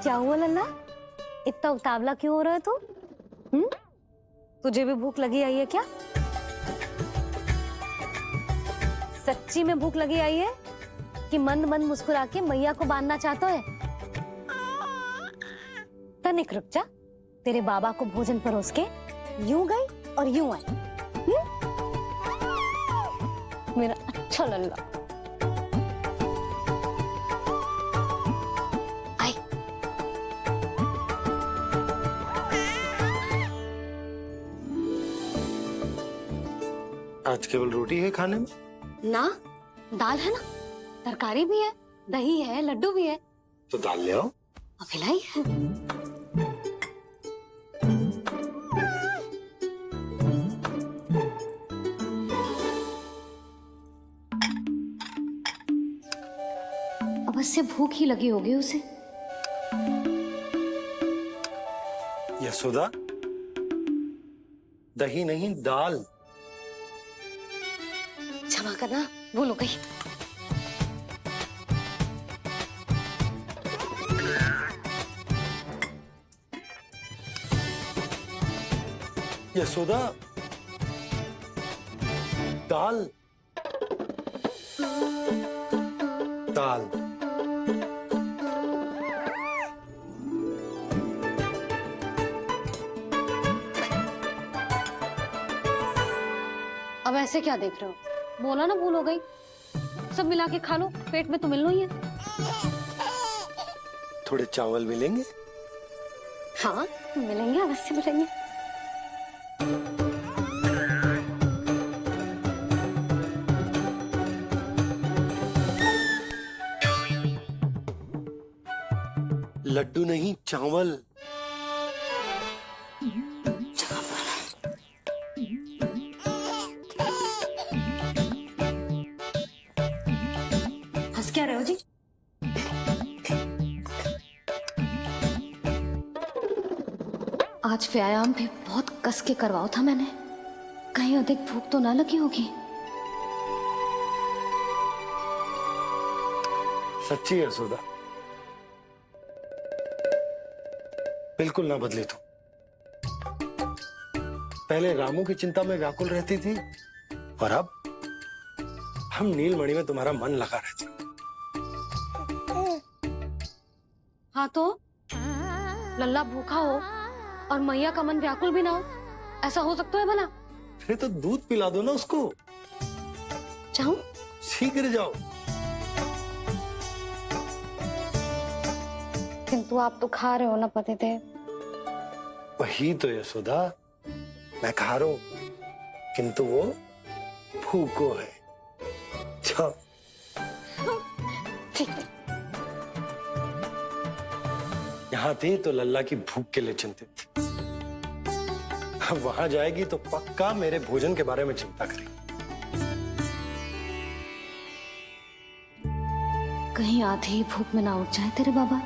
क्या हुआ लल्ला, इतना उतावला क्यों हो रहा है तू? तुझे भी भूख लगी आई है क्या? सच्ची में भूख लगी आई है कि मंद मंद मुस्कुरा के मैया को बांधना चाहता है? तनिक रुक जा, तेरे बाबा को भोजन परोस के यूं गई और यूं आई। मेरा अच्छा लल्ला। आई। आज केवल रोटी है खाने में? ना, दाल है ना, तरकारी भी है, दही है, लड्डू भी है। तो दाल ले आओ। अभी लाई है। अवश्य भूख ही लगी होगी उसे। यशोदा, दही नहीं दाल। क्षमा करना, भूल हो गई। यशोदा, दाल दाल। अब ऐसे क्या देख रहे हो? बोला ना भूल हो गई। सब मिला के खा लो, पेट में तो मिलना ही है। थोड़े चावल मिलेंगे? हाँ मिलेंगे, अवश्य मिलेंगे। लड्डू नहीं, चावल। हंस क्या रहे हो जी? आज व्यायाम भी बहुत कस के करवाओ था मैंने, कहीं अधिक भूख तो ना लगी होगी। सच्ची है यशोदा, बिल्कुल ना बदले तू। पहले रामू की चिंता में व्याकुल रहती थी और अब हम नीलमणि में तुम्हारा मन लगा रहता। हाँ तो लल्ला भूखा हो और मैया का मन व्याकुल भी ना हो, ऐसा हो सकता है भला? अरे तो दूध पिला दो ना उसको। जाऊं? शीघ्र जाओ। किंतु आप तो खा रहे हो ना पतिदेव। वही तो यशोदा, मैं खा रहा हूं, किंतु वो भूखो है। जाओ। ठीक है। यहाँ थी तो लल्ला की भूख के लिए चिंतित थी, अब वहां जाएगी तो पक्का मेरे भोजन के बारे में चिंता करेगी। कहीं आधी ही भूख में ना उठ जाए तेरे बाबा,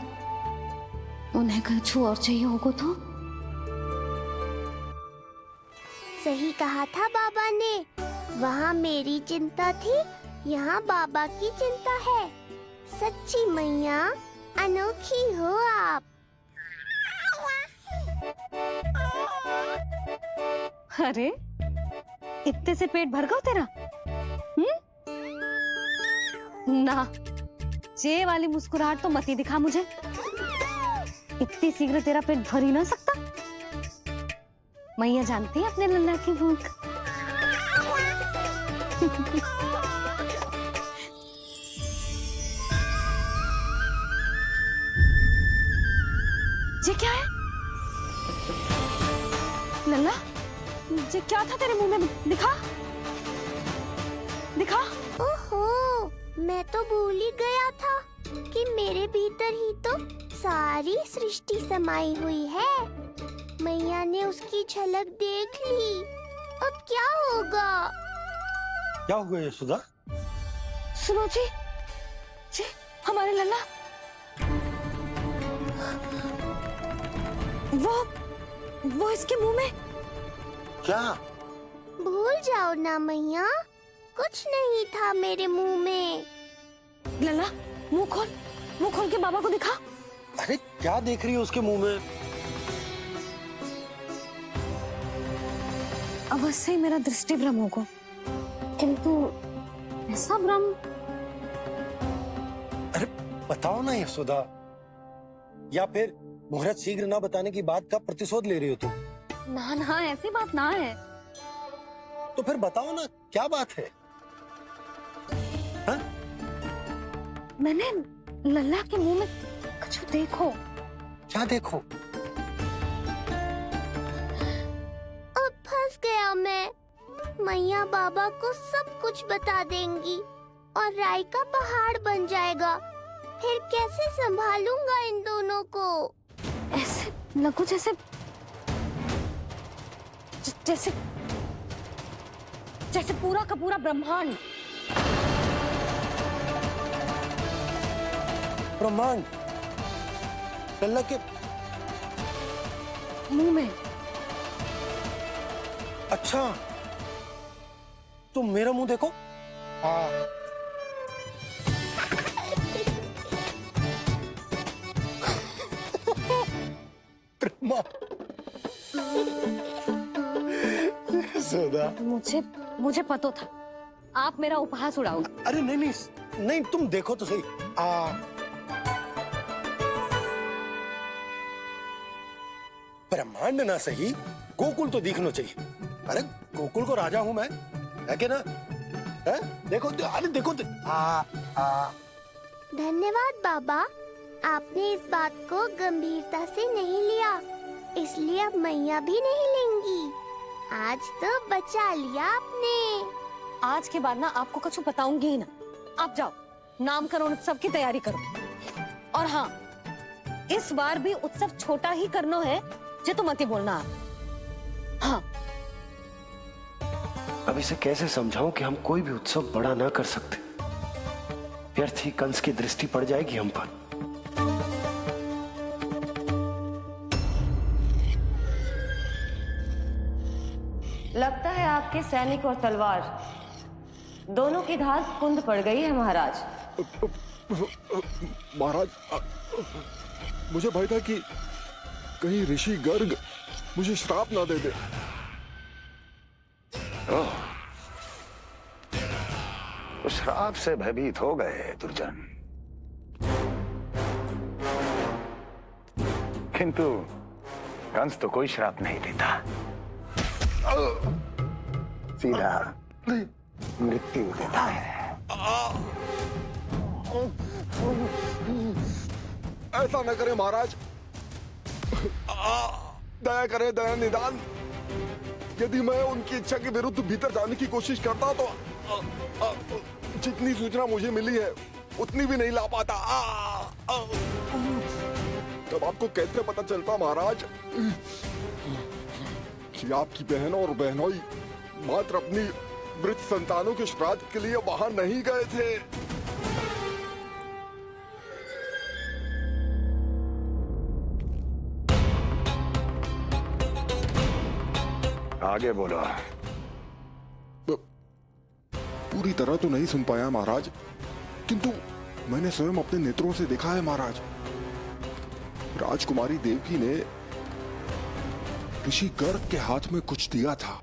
उन्हें कुछ और चाहिए होगा तो? सही कहा था बाबा ने, वहाँ मेरी चिंता थी, यहाँ बाबा की चिंता है। सच्ची मैया, अनोखी हो आप। अरे इतने से पेट भर गया तेरा? ना, ये वाली मुस्कुराहट तो मत ही दिखा मुझे, इतनी शीघ्र तेरा पेट भर ही ना सकता। मैया जानती है अपने लल्ला की भूख। ये क्या है लल्ला? ये क्या था तेरे मुंह में? दिखा दिखा। ओहो, मैं तो भूल ही गया था कि मेरे भीतर ही तो सारी सृष्टि समाई हुई है। मैया ने उसकी झलक देख ली, अब क्या होगा? क्या हुआ यशोदा? सुनो जी, हमारे लल्ला वो इसके मुंह में। क्या? भूल जाओ ना मैया, कुछ नहीं था मेरे मुंह में। लल्ला मुंह खोल के बाबा को दिखा। अरे क्या देख रही है उसके मुंह में? अवश्य ही मेरा दृष्टि भ्रम होगा, किंतु ऐसा भ्रम। अरे बताओ ना यशोदा, या फिर मुहूर्त शीघ्र ना बताने की बात का प्रतिशोध ले रही हो तुम? ना ऐसी बात ना है। तो फिर बताओ ना क्या बात है? हा? मैंने लल्ला के मुंह में कुछ देखो। क्या देखो? अब फंस गया मैं। मैया बाबा को सब कुछ बता देंगी और राय का पहाड़ बन जाएगा। फिर कैसे संभालूंगा इन दोनों को? ऐसे लगो जैसे पूरा का पूरा ब्रह्मांड। ब्रह्मांड लल्ला के मुंह में। अच्छा, तुम मेरा मुंह देखो। हाँ। मुझे पता था आप मेरा उपहास उड़ाओगे। अरे नहीं, तुम देखो तो सही। ब्रह्मांड ना सही, गोकुल तो दिखना चाहिए। अरे गोकुल को राजा हूं मैं, है कि ना? है? देखो, अरे देखो। धन्यवाद बाबा, आपने इस बात को गंभीरता से नहीं लिया, इसलिए अब मैया भी नहीं लेंगी। आज तो बचा लिया आपने। आज के बाद ना आपको कुछ बताऊंगी ही ना। आप जाओ, नामकरण उत्सव की तैयारी करो। और हाँ, इस बार भी उत्सव छोटा ही करना है, जे तो मत ही बोलना। हाँ, अब इसे कैसे समझाऊं कि हम कोई भी उत्सव बड़ा ना कर सकते। व्यर्थ ही कंस की दृष्टि पड़ जाएगी हम पर। लगता है आपके सैनिक और तलवार दोनों की धार कुंद पड़ गई है महाराज। महाराज, मुझे भय था कि कहीं ऋषि गर्ग मुझे श्राप ना दे दे। तो श्राप से भयभीत हो गए दुर्जन, किंतु कंस तो कोई श्राप नहीं देता, सीधा मृत्यु देता है। ऐसा न करे महाराज, दया करे, दया निदान। यदि मैं उनकी इच्छा के विरुद्ध भीतर जाने की कोशिश करता तो जितनी सूचना मुझे मिली है उतनी भी नहीं ला पाता। तब आपको कैसे पता चलता महाराज कि आपकी बहन और बहनोई मात्र अपनी मृत संतानों के श्राद्ध के लिए वहां नहीं गए थे? आगे बोलो। पूरी तरह तो नहीं सुन पाया महाराज, किंतु मैंने स्वयं अपने नेत्रों से देखा है महाराज। राजकुमारी देवकी ने ऋषि गर्ग के हाथ में कुछ दिया था।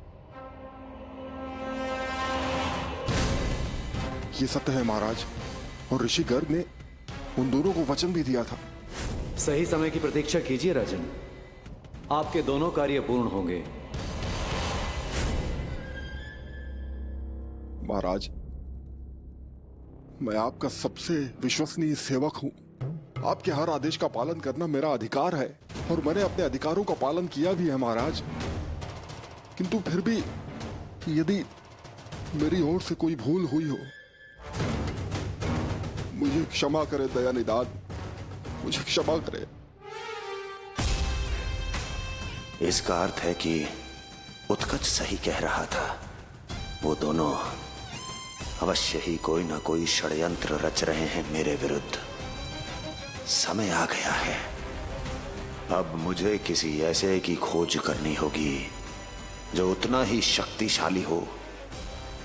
ये सत्य है महाराज, और ऋषि गर्ग ने उन दोनों को वचन भी दिया था। सही समय की प्रतीक्षा कीजिए राजन, आपके दोनों कार्य पूर्ण होंगे। महाराज, मैं आपका सबसे विश्वसनीय सेवक हूं। आपके हर आदेश का पालन करना मेरा अधिकार है, और मैंने अपने अधिकारों का पालन किया भी है महाराज। किंतु फिर भी यदि मेरी ओर से कोई भूल हुई हो, मुझे क्षमा करे दया निदान, मुझे क्षमा करे। इसका अर्थ है कि उत्कच सही कह रहा था। वो दोनों अवश्य ही कोई ना कोई षड्यंत्र रच रहे हैं मेरे विरुद्ध। समय आ गया है, अब मुझे किसी ऐसे की खोज करनी होगी जो उतना ही शक्तिशाली हो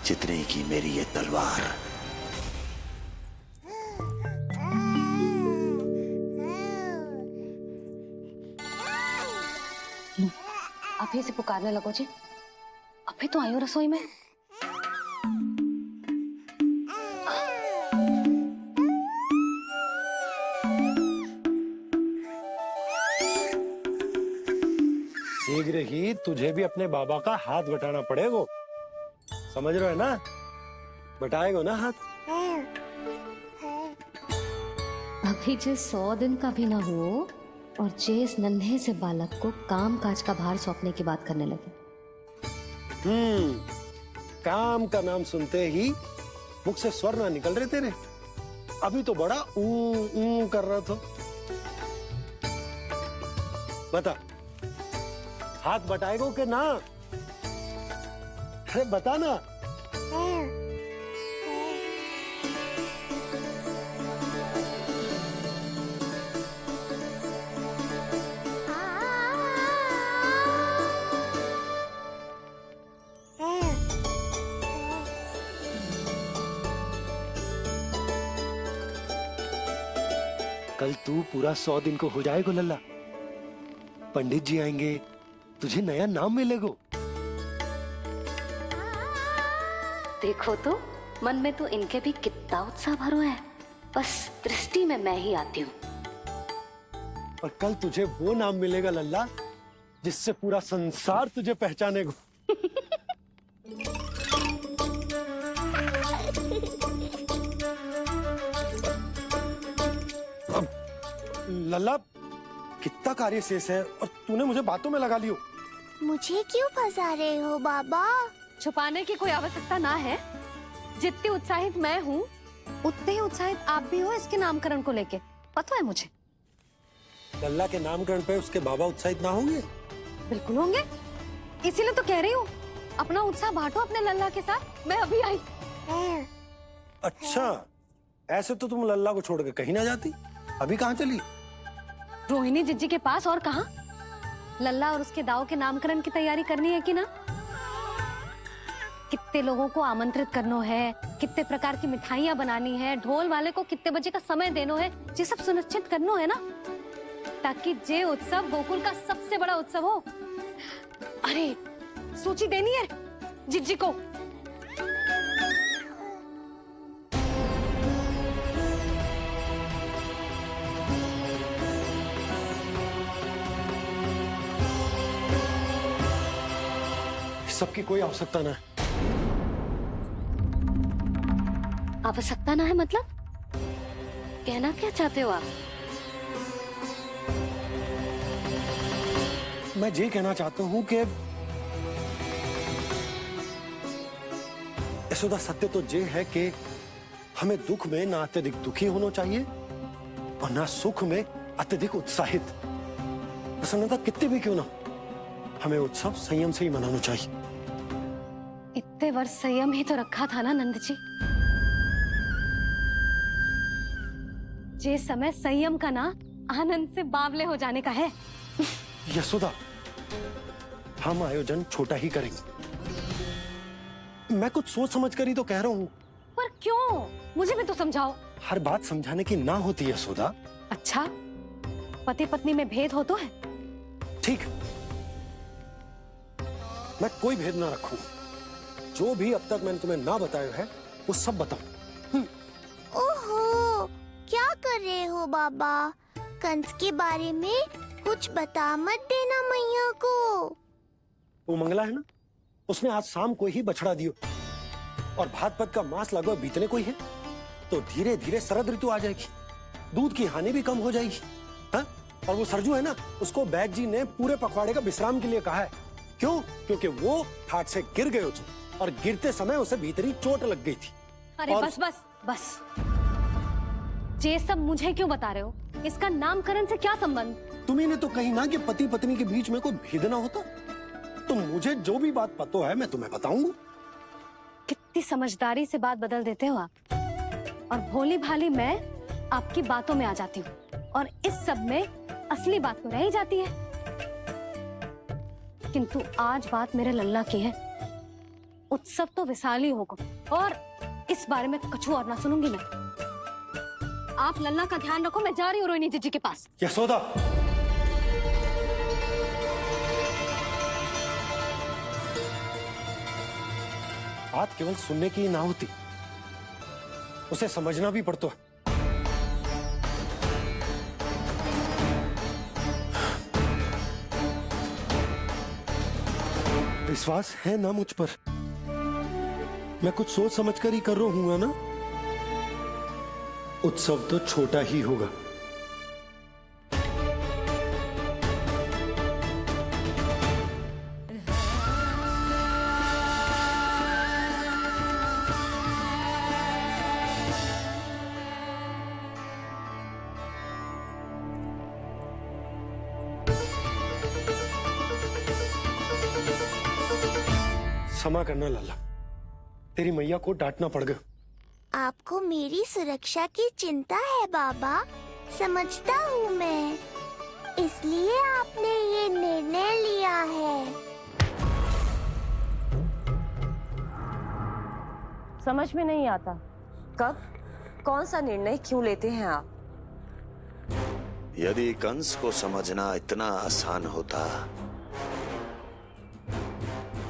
जितने की मेरी ये तलवार। अभी से पुकारने लगो जी, अभी तो आई हो रसोई में। शीघ्र ही तुझे भी अपने बाबा का हाथ बटाना पड़ेगा, समझ रहे हो ना? बटाएगा ना हाथ? अभी जे 100 दिन का भी ना हो और जे इस नन्हे से बालक को काम काज का भार सौंपने की बात करने लगे। काम का नाम सुनते ही मुख से स्वर ना निकल रहे तेरे। अभी तो बड़ा ऊ कर रहा था। बता, हाथ बटाएगो के ना? अरे बता ना। कल तू पूरा 100 दिन को हो जाएगा लल्ला। पंडित जी आएंगे, तुझे नया नाम मिलेगा। देखो तो मन में तो इनके भी कितना उत्साह भरो है, बस दृष्टि में मैं ही आती हूँ। और कल तुझे वो नाम मिलेगा लल्ला जिससे पूरा संसार तुझे पहचानेगा। लल्ला, कितना कार्य शेष है और तूने मुझे बातों में लगा लियो। मुझे क्यों फंसा रहे हो बाबा? छुपाने की कोई आवश्यकता ना है। जितनी उत्साहित मैं हूँ उतने ही उत्साहित आप भी हो इसके नामकरण को लेके, पता है मुझे। लल्ला के नामकरण पे उसके बाबा उत्साहित ना होंगे? बिल्कुल होंगे, इसीलिए तो कह रही हूँ अपना उत्साह बांटो अपने लल्ला के साथ। मैं अभी आई। अच्छा, ऐसे तो तुम लल्ला को छोड़ के कहीं ना जाती। अभी कहाँ चली? रोहिणी जिज्जी के पास, और कहाँ। लल्ला और उसके दाऊ के नामकरण की तैयारी करनी है कि ना। कितने लोगों को आमंत्रित करना है, कितने प्रकार की मिठाइयाँ बनानी है, ढोल वाले को कितने बजे का समय देना है, ये सब सुनिश्चित करना है ना, ताकि जे उत्सव गोकुल का सबसे बड़ा उत्सव हो। अरे सूची देनी है जिज्जी को। सबकी कोई आवश्यकता ना है। आवश्यकता ना है मतलब? कहना क्या चाहते हो आप? मैं ये कहना चाहता हूँ कि यशोदा, सत्य तो ये है कि हमें दुख में ना अत्यधिक दुखी होना चाहिए और ना सुख में अत्यधिक उत्साहित। प्रसन्नता कितनी भी क्यों ना, हमें उत्सव संयम से ही मनाना चाहिए। इतने वर्ष संयम ही तो रखा था ना नंद जी। ये समय संयम का ना आनंद से बावले हो जाने का है। यशोदा, हम आयोजन छोटा ही करेंगे। मैं कुछ सोच समझ कर ही तो कह रहा हूँ। पर क्यों? मुझे भी तो समझाओ। हर बात समझाने की ना होती है यशोदा। अच्छा, पति पत्नी में भेद हो तो है? ठीक, मैं कोई भेद ना रखूं। जो भी अब तक मैंने तुम्हें ना बताया है वो सब बताऊं। ओहो, क्या कर रहे हो बाबा? कंस के बारे में कुछ बता मत देना मैया को। वो मंगला है ना, उसने आज शाम को ही बछड़ा दियो और भाद्रपद का मास लगभग बीतने को ही है, तो धीरे धीरे शरद ऋतु आ जाएगी, दूध की हानि भी कम हो जाएगी। हा? और वो सरजू है ना, उसको बैग जी ने पूरे पखवाड़े का विश्राम के लिए कहा है। क्यों? क्योंकि वो ठाट से गिर गए और गिरते समय उसे भीतरी चोट लग गई थी। अरे और... बस बस बस, ये सब मुझे क्यों बता रहे हो? इसका नामकरण से क्या संबंध? तुम्ही ने तो कही ना कि पति पत्नी के बीच में कोई भेद ना होता। तो मुझे जो भी बात पता है मैं तुम्हें बताऊंगा। कितनी समझदारी से बात बदल देते हो आप, और भोली भाली मैं आपकी बातों में आ जाती हूँ, और इस सब में असली बात तो रह ही जाती है। किंतु आज बात मेरे लल्ला की है। उत्सव तो विशाल ही होगा, और इस बारे में कछु और ना सुनूंगी मैं। आप लल्ला का ध्यान रखो, मैं जा रही हूँ रोहिणी जीजी के पास। यशोदा, बात केवल सुनने की ना होती, उसे समझना भी पड़ता है। विश्वास है ना मुझ पर? मैं कुछ सोच समझ कर ही कर रहा हूँ ना। उत्सव तो छोटा ही होगा। क्षमा करना लल्ला, तेरी मैया को डांटना पड़ गया। आपको मेरी सुरक्षा की चिंता है बाबा, समझता हूँ मैं, इसलिए आपने ये निर्णय लिया है। समझ में नहीं आता, कब कौन सा निर्णय क्यों लेते हैं आप? यदि कंस को समझना इतना आसान होता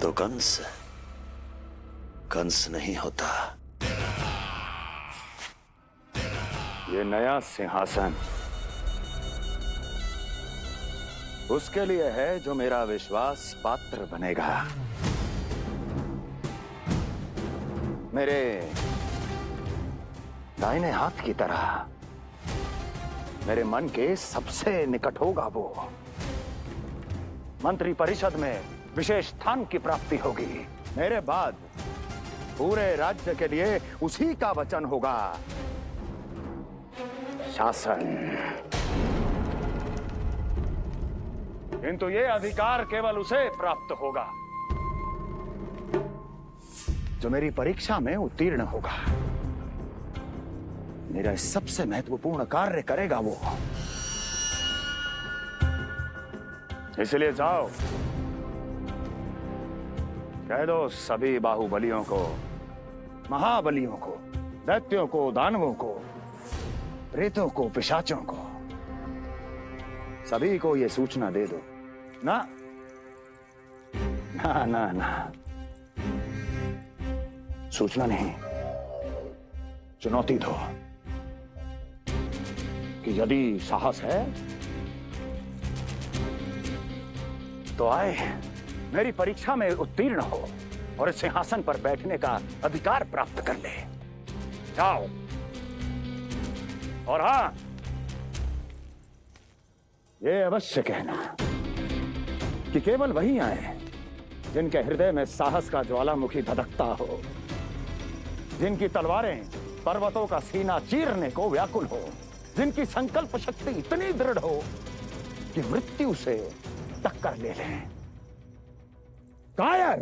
तो कंस नहीं होता। ये नया सिंहासन उसके लिए है जो मेरा विश्वास पात्र बनेगा। मेरे दाहिने हाथ की तरह मेरे मन के सबसे निकट होगा वो। मंत्री परिषद में विशेष स्थान की प्राप्ति होगी। मेरे बाद पूरे राज्य के लिए उसी का वचन होगा। शासन किंतु ये अधिकार केवल उसे प्राप्त होगा जो मेरी परीक्षा में उत्तीर्ण होगा। मेरा सबसे महत्वपूर्ण कार्य करेगा वो। इसलिए जाओ, कह दो सभी बाहुबलियों को, महाबलियों को, दैत्यों को, दानवों को, प्रेतों को, पिशाचों को, सभी को ये सूचना दे दो ना ना ना ना, सूचना नहीं, चुनौती दो कि यदि साहस है तो आए, मेरी परीक्षा में उत्तीर्ण हो और इस सिंहासन पर बैठने का अधिकार प्राप्त कर ले। जाओ। और हां, ये अवश्य कहना कि केवल वही आए जिनके हृदय में साहस का ज्वालामुखी धधकता हो, जिनकी तलवारें पर्वतों का सीना चीरने को व्याकुल हो, जिनकी संकल्प शक्ति इतनी दृढ़ हो कि मृत्यु से टक्कर ले लें। कायर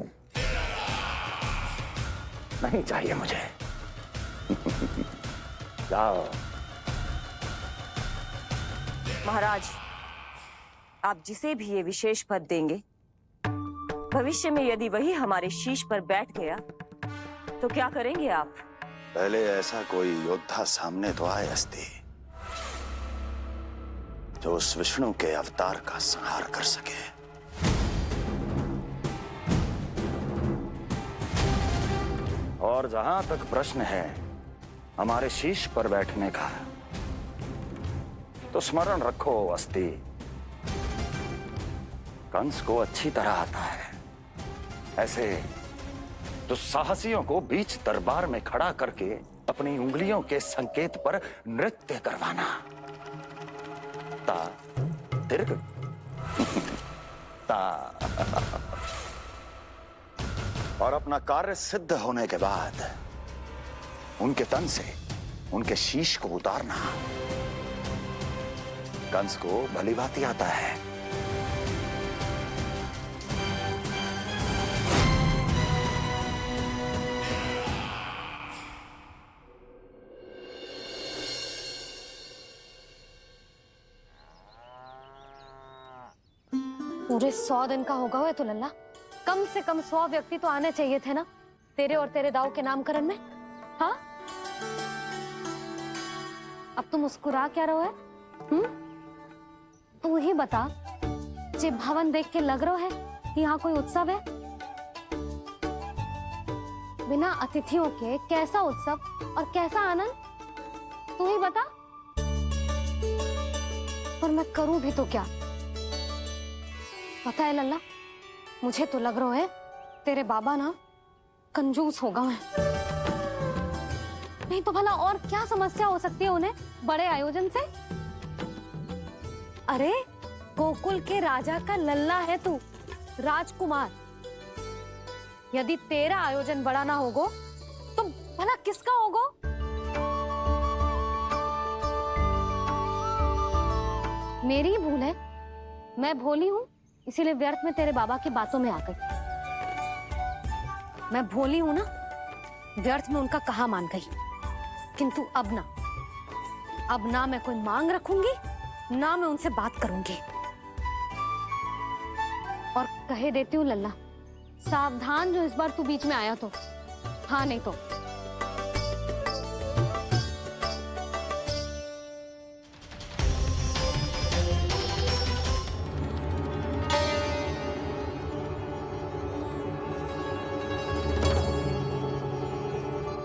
नहीं चाहिए मुझे। जाओ। महाराज, आप जिसे भी ये विशेष पद देंगे, भविष्य में यदि वही हमारे शीश पर बैठ गया तो क्या करेंगे आप? पहले ऐसा कोई योद्धा सामने तो आए अस्ति, जो उस विष्णु के अवतार का संहार कर सके। और जहां तक प्रश्न है हमारे शीश पर बैठने का, तो स्मरण रखो अस्ति, कंस को अच्छी तरह आता है ऐसे दुस्साहसियों को बीच दरबार में खड़ा करके अपनी उंगलियों के संकेत पर नृत्य करवाना। ता दीर्घ ता। और अपना कार्य सिद्ध होने के बाद उनके तन से उनके शीश को उतारना। कंस को भलीभांति आता है। पूरे 100 दिन का होगा हुआ तो लल्ला, कम से कम 100 व्यक्ति तो आने चाहिए थे ना तेरे और तेरे दाऊ के नामकरण में। हाँ, अब तुम मुस्कुरा क्या रहो है? तू ही बता, जे भवन देख के लग रहा है कि यहाँ कोई उत्सव है? बिना अतिथियों के कैसा उत्सव और कैसा आनंद, तू ही बता। और मैं करूं भी तो क्या? पता है लल्ला, मुझे तो लग रहा है तेरे बाबा ना कंजूस होगा है। नहीं तो भला और क्या समस्या हो सकती है उन्हें बड़े आयोजन से? अरे गोकुल के राजा का लल्ला है तू, राजकुमार। यदि तेरा आयोजन बड़ा ना होगो तो भला किसका होगो? मेरी भूल है, मैं भोली हूं, इसीलिए व्यर्थ में तेरे बाबा की बातों में आ गई। मैं भोली हूं ना, व्यर्थ में उनका कहा मान गई। किंतु अब ना मैं कोई मांग रखूंगी, ना मैं उनसे बात करूंगी। और कहे देती हूँ लल्ला, सावधान जो इस बार तू बीच में आया तो। हाँ नहीं तो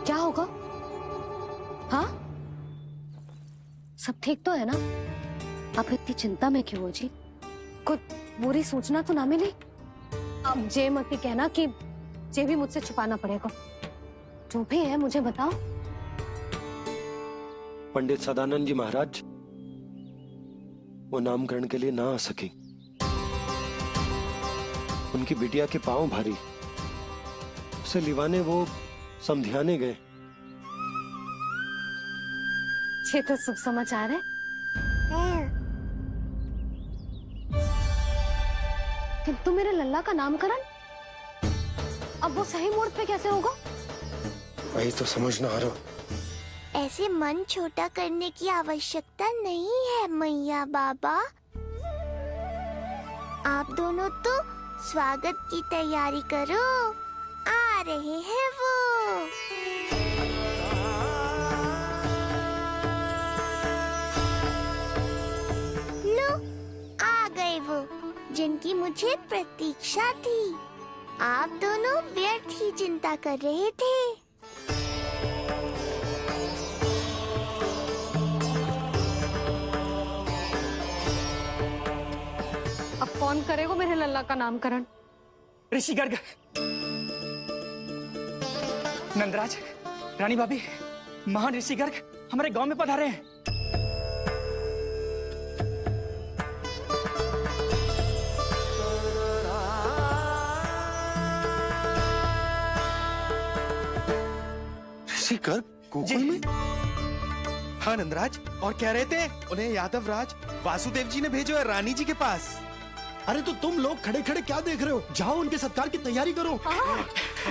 क्या होगा? हाँ, सब ठीक तो है ना? आप इतनी चिंता में क्यों हो जी? कुछ बुरी सूचना तो ना मिली? अब जे मत कहना कि जे भी मुझसे छुपाना पड़ेगा। जो भी है मुझे बताओ। पंडित सदानंद जी महाराज वो नामकरण के लिए ना आ सके। उनकी बिटिया के पांव भारी, उसे लिवाने वो समझाने गए। ये तो शुभ समाचार है। किंतु मेरे लल्ला का नामकरण अब वो सही मुहूर्त पे कैसे होगा? वही तो समझ ना आ रहा। ऐसे मन छोटा करने की आवश्यकता नहीं है मैया बाबा। आप दोनों तो स्वागत की तैयारी करो, आ रहे हैं वो। लो, आ गए वो जिनकी मुझे प्रतीक्षा थी। आप दोनों व्यर्थ ही चिंता कर रहे थे। अब कौन करेगा मेरे लल्ला का नामकरण? ऋषि गर्ग, नंदराज, रानी भाभी, महान ऋषि गर्ग हमारे गांव में पधारे हैं। ऋषि गर्ग गोकुल में? हाँ नंदराज, और कह रहे थे उन्हें यादव राज वासुदेव जी ने भेजो है रानी जी के पास। अरे तो तुम लोग खड़े खड़े क्या देख रहे हो? जाओ उनके सत्कार की तैयारी करो।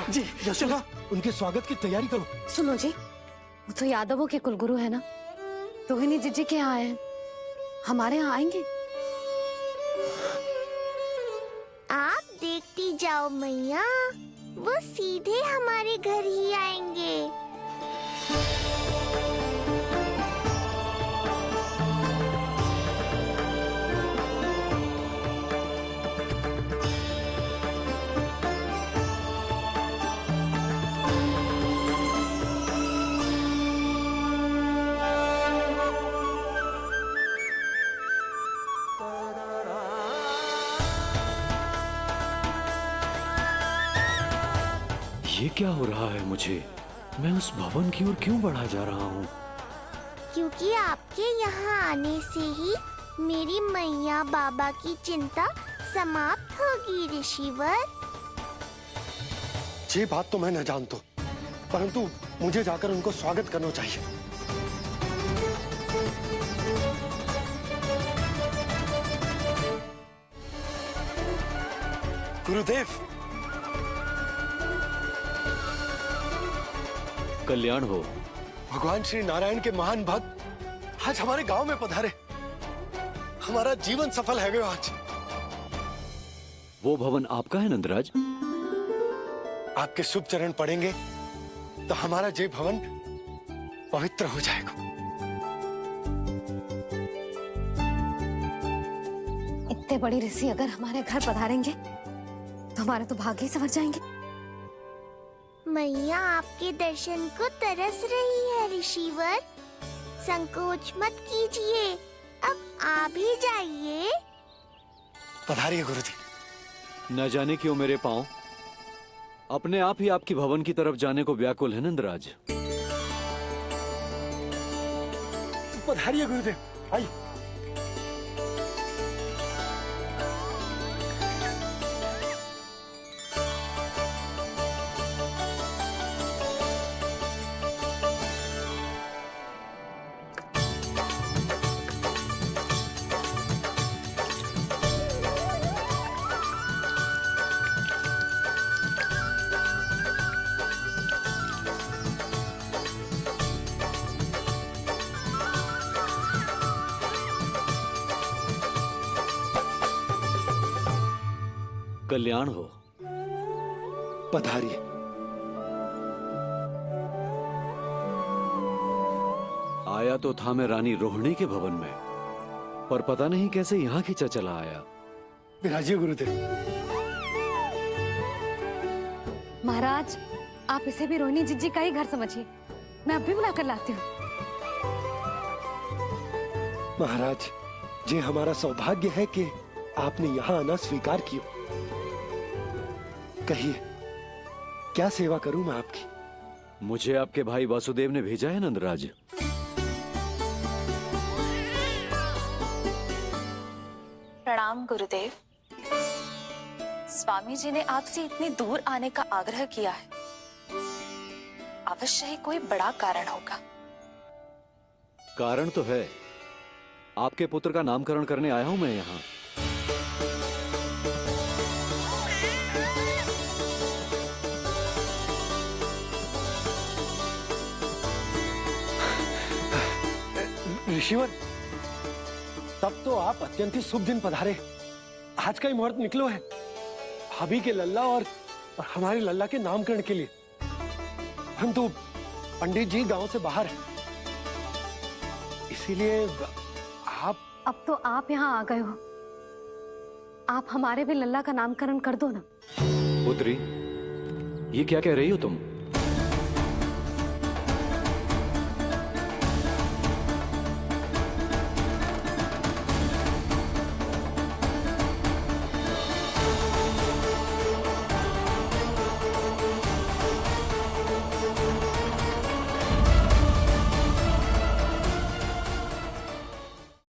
जी यशोदा, उनके स्वागत की तैयारी करो। सुनो जी, वो तो यादवों के कुलगुरु है ना, रोहिणी जीजी के यहाँ आए, हमारे यहाँ आएंगे। आप देखती जाओ मैया, वो सीधे हमारे घर ही आएंगे। ये क्या हो रहा है मुझे? मैं उस भवन की ओर क्यों बढ़ा जा रहा हूँ? क्योंकि आपके यहाँ आने से ही मेरी मैया बाबा की चिंता समाप्त होगी ऋषिवर। ये बात तो मैं न जानता, परंतु मुझे जाकर उनको स्वागत करना चाहिए। गुरुदेव, कल्याण हो। भगवान श्री नारायण के महान भक्त आज हमारे गांव में पधारे। हमारा जीवन सफल है गया आज। वो भवन आपका है नंदराज? आपके शुभ चरण पड़ेंगे तो हमारा जय भवन पवित्र हो जाएगा। इतने बड़े ऋषि अगर हमारे घर पधारेंगे तो हमारे तो भाग्य ही संवर जाएंगे। मैया आपके दर्शन को तरस रही है ऋषिवर। संकोच मत कीजिए, अब आप ही जाइए। पधारिए गुरुजी। न जाने क्यों मेरे पांव अपने आप ही आपकी भवन की तरफ जाने को व्याकुल है नंदराज। पधारिए गुरुदेव, आइए। कल्याण हो। पधारिए। आया तो था मैं रानी रोहिणी के भवन में, पर पता नहीं कैसे यहाँ खींचा चला आया। विराजिए गुरुदेव। महाराज, आप इसे भी रोहिणी जीजी का ही घर समझिए। मैं अब भी बुला कर लाती हूँ। महाराज, ये हमारा सौभाग्य है कि आपने यहाँ आना स्वीकार किया। कहिए, क्या सेवा करूं मैं आपकी? मुझे आपके भाई वासुदेव ने भेजा है नंदराज। प्रणाम गुरुदेव। स्वामी जी ने आपसे इतनी दूर आने का आग्रह किया है, अवश्य ही कोई बड़ा कारण होगा। कारण तो है, आपके पुत्र का नामकरण करने आया हूं मैं यहाँ। ऋषिवर, तब तो आप अत्यंत ही शुभ दिन पधारे। आज का ही मुहूर्त निकलो है भाभी के लल्ला और हमारे लल्ला के नामकरण के लिए। परंतु पंडित जी गांव से बाहर है, इसीलिए आप। अब तो आप यहाँ आ गए हो, आप हमारे भी लल्ला का नामकरण कर दो ना। पुत्री, ये क्या कह रही हो तुम?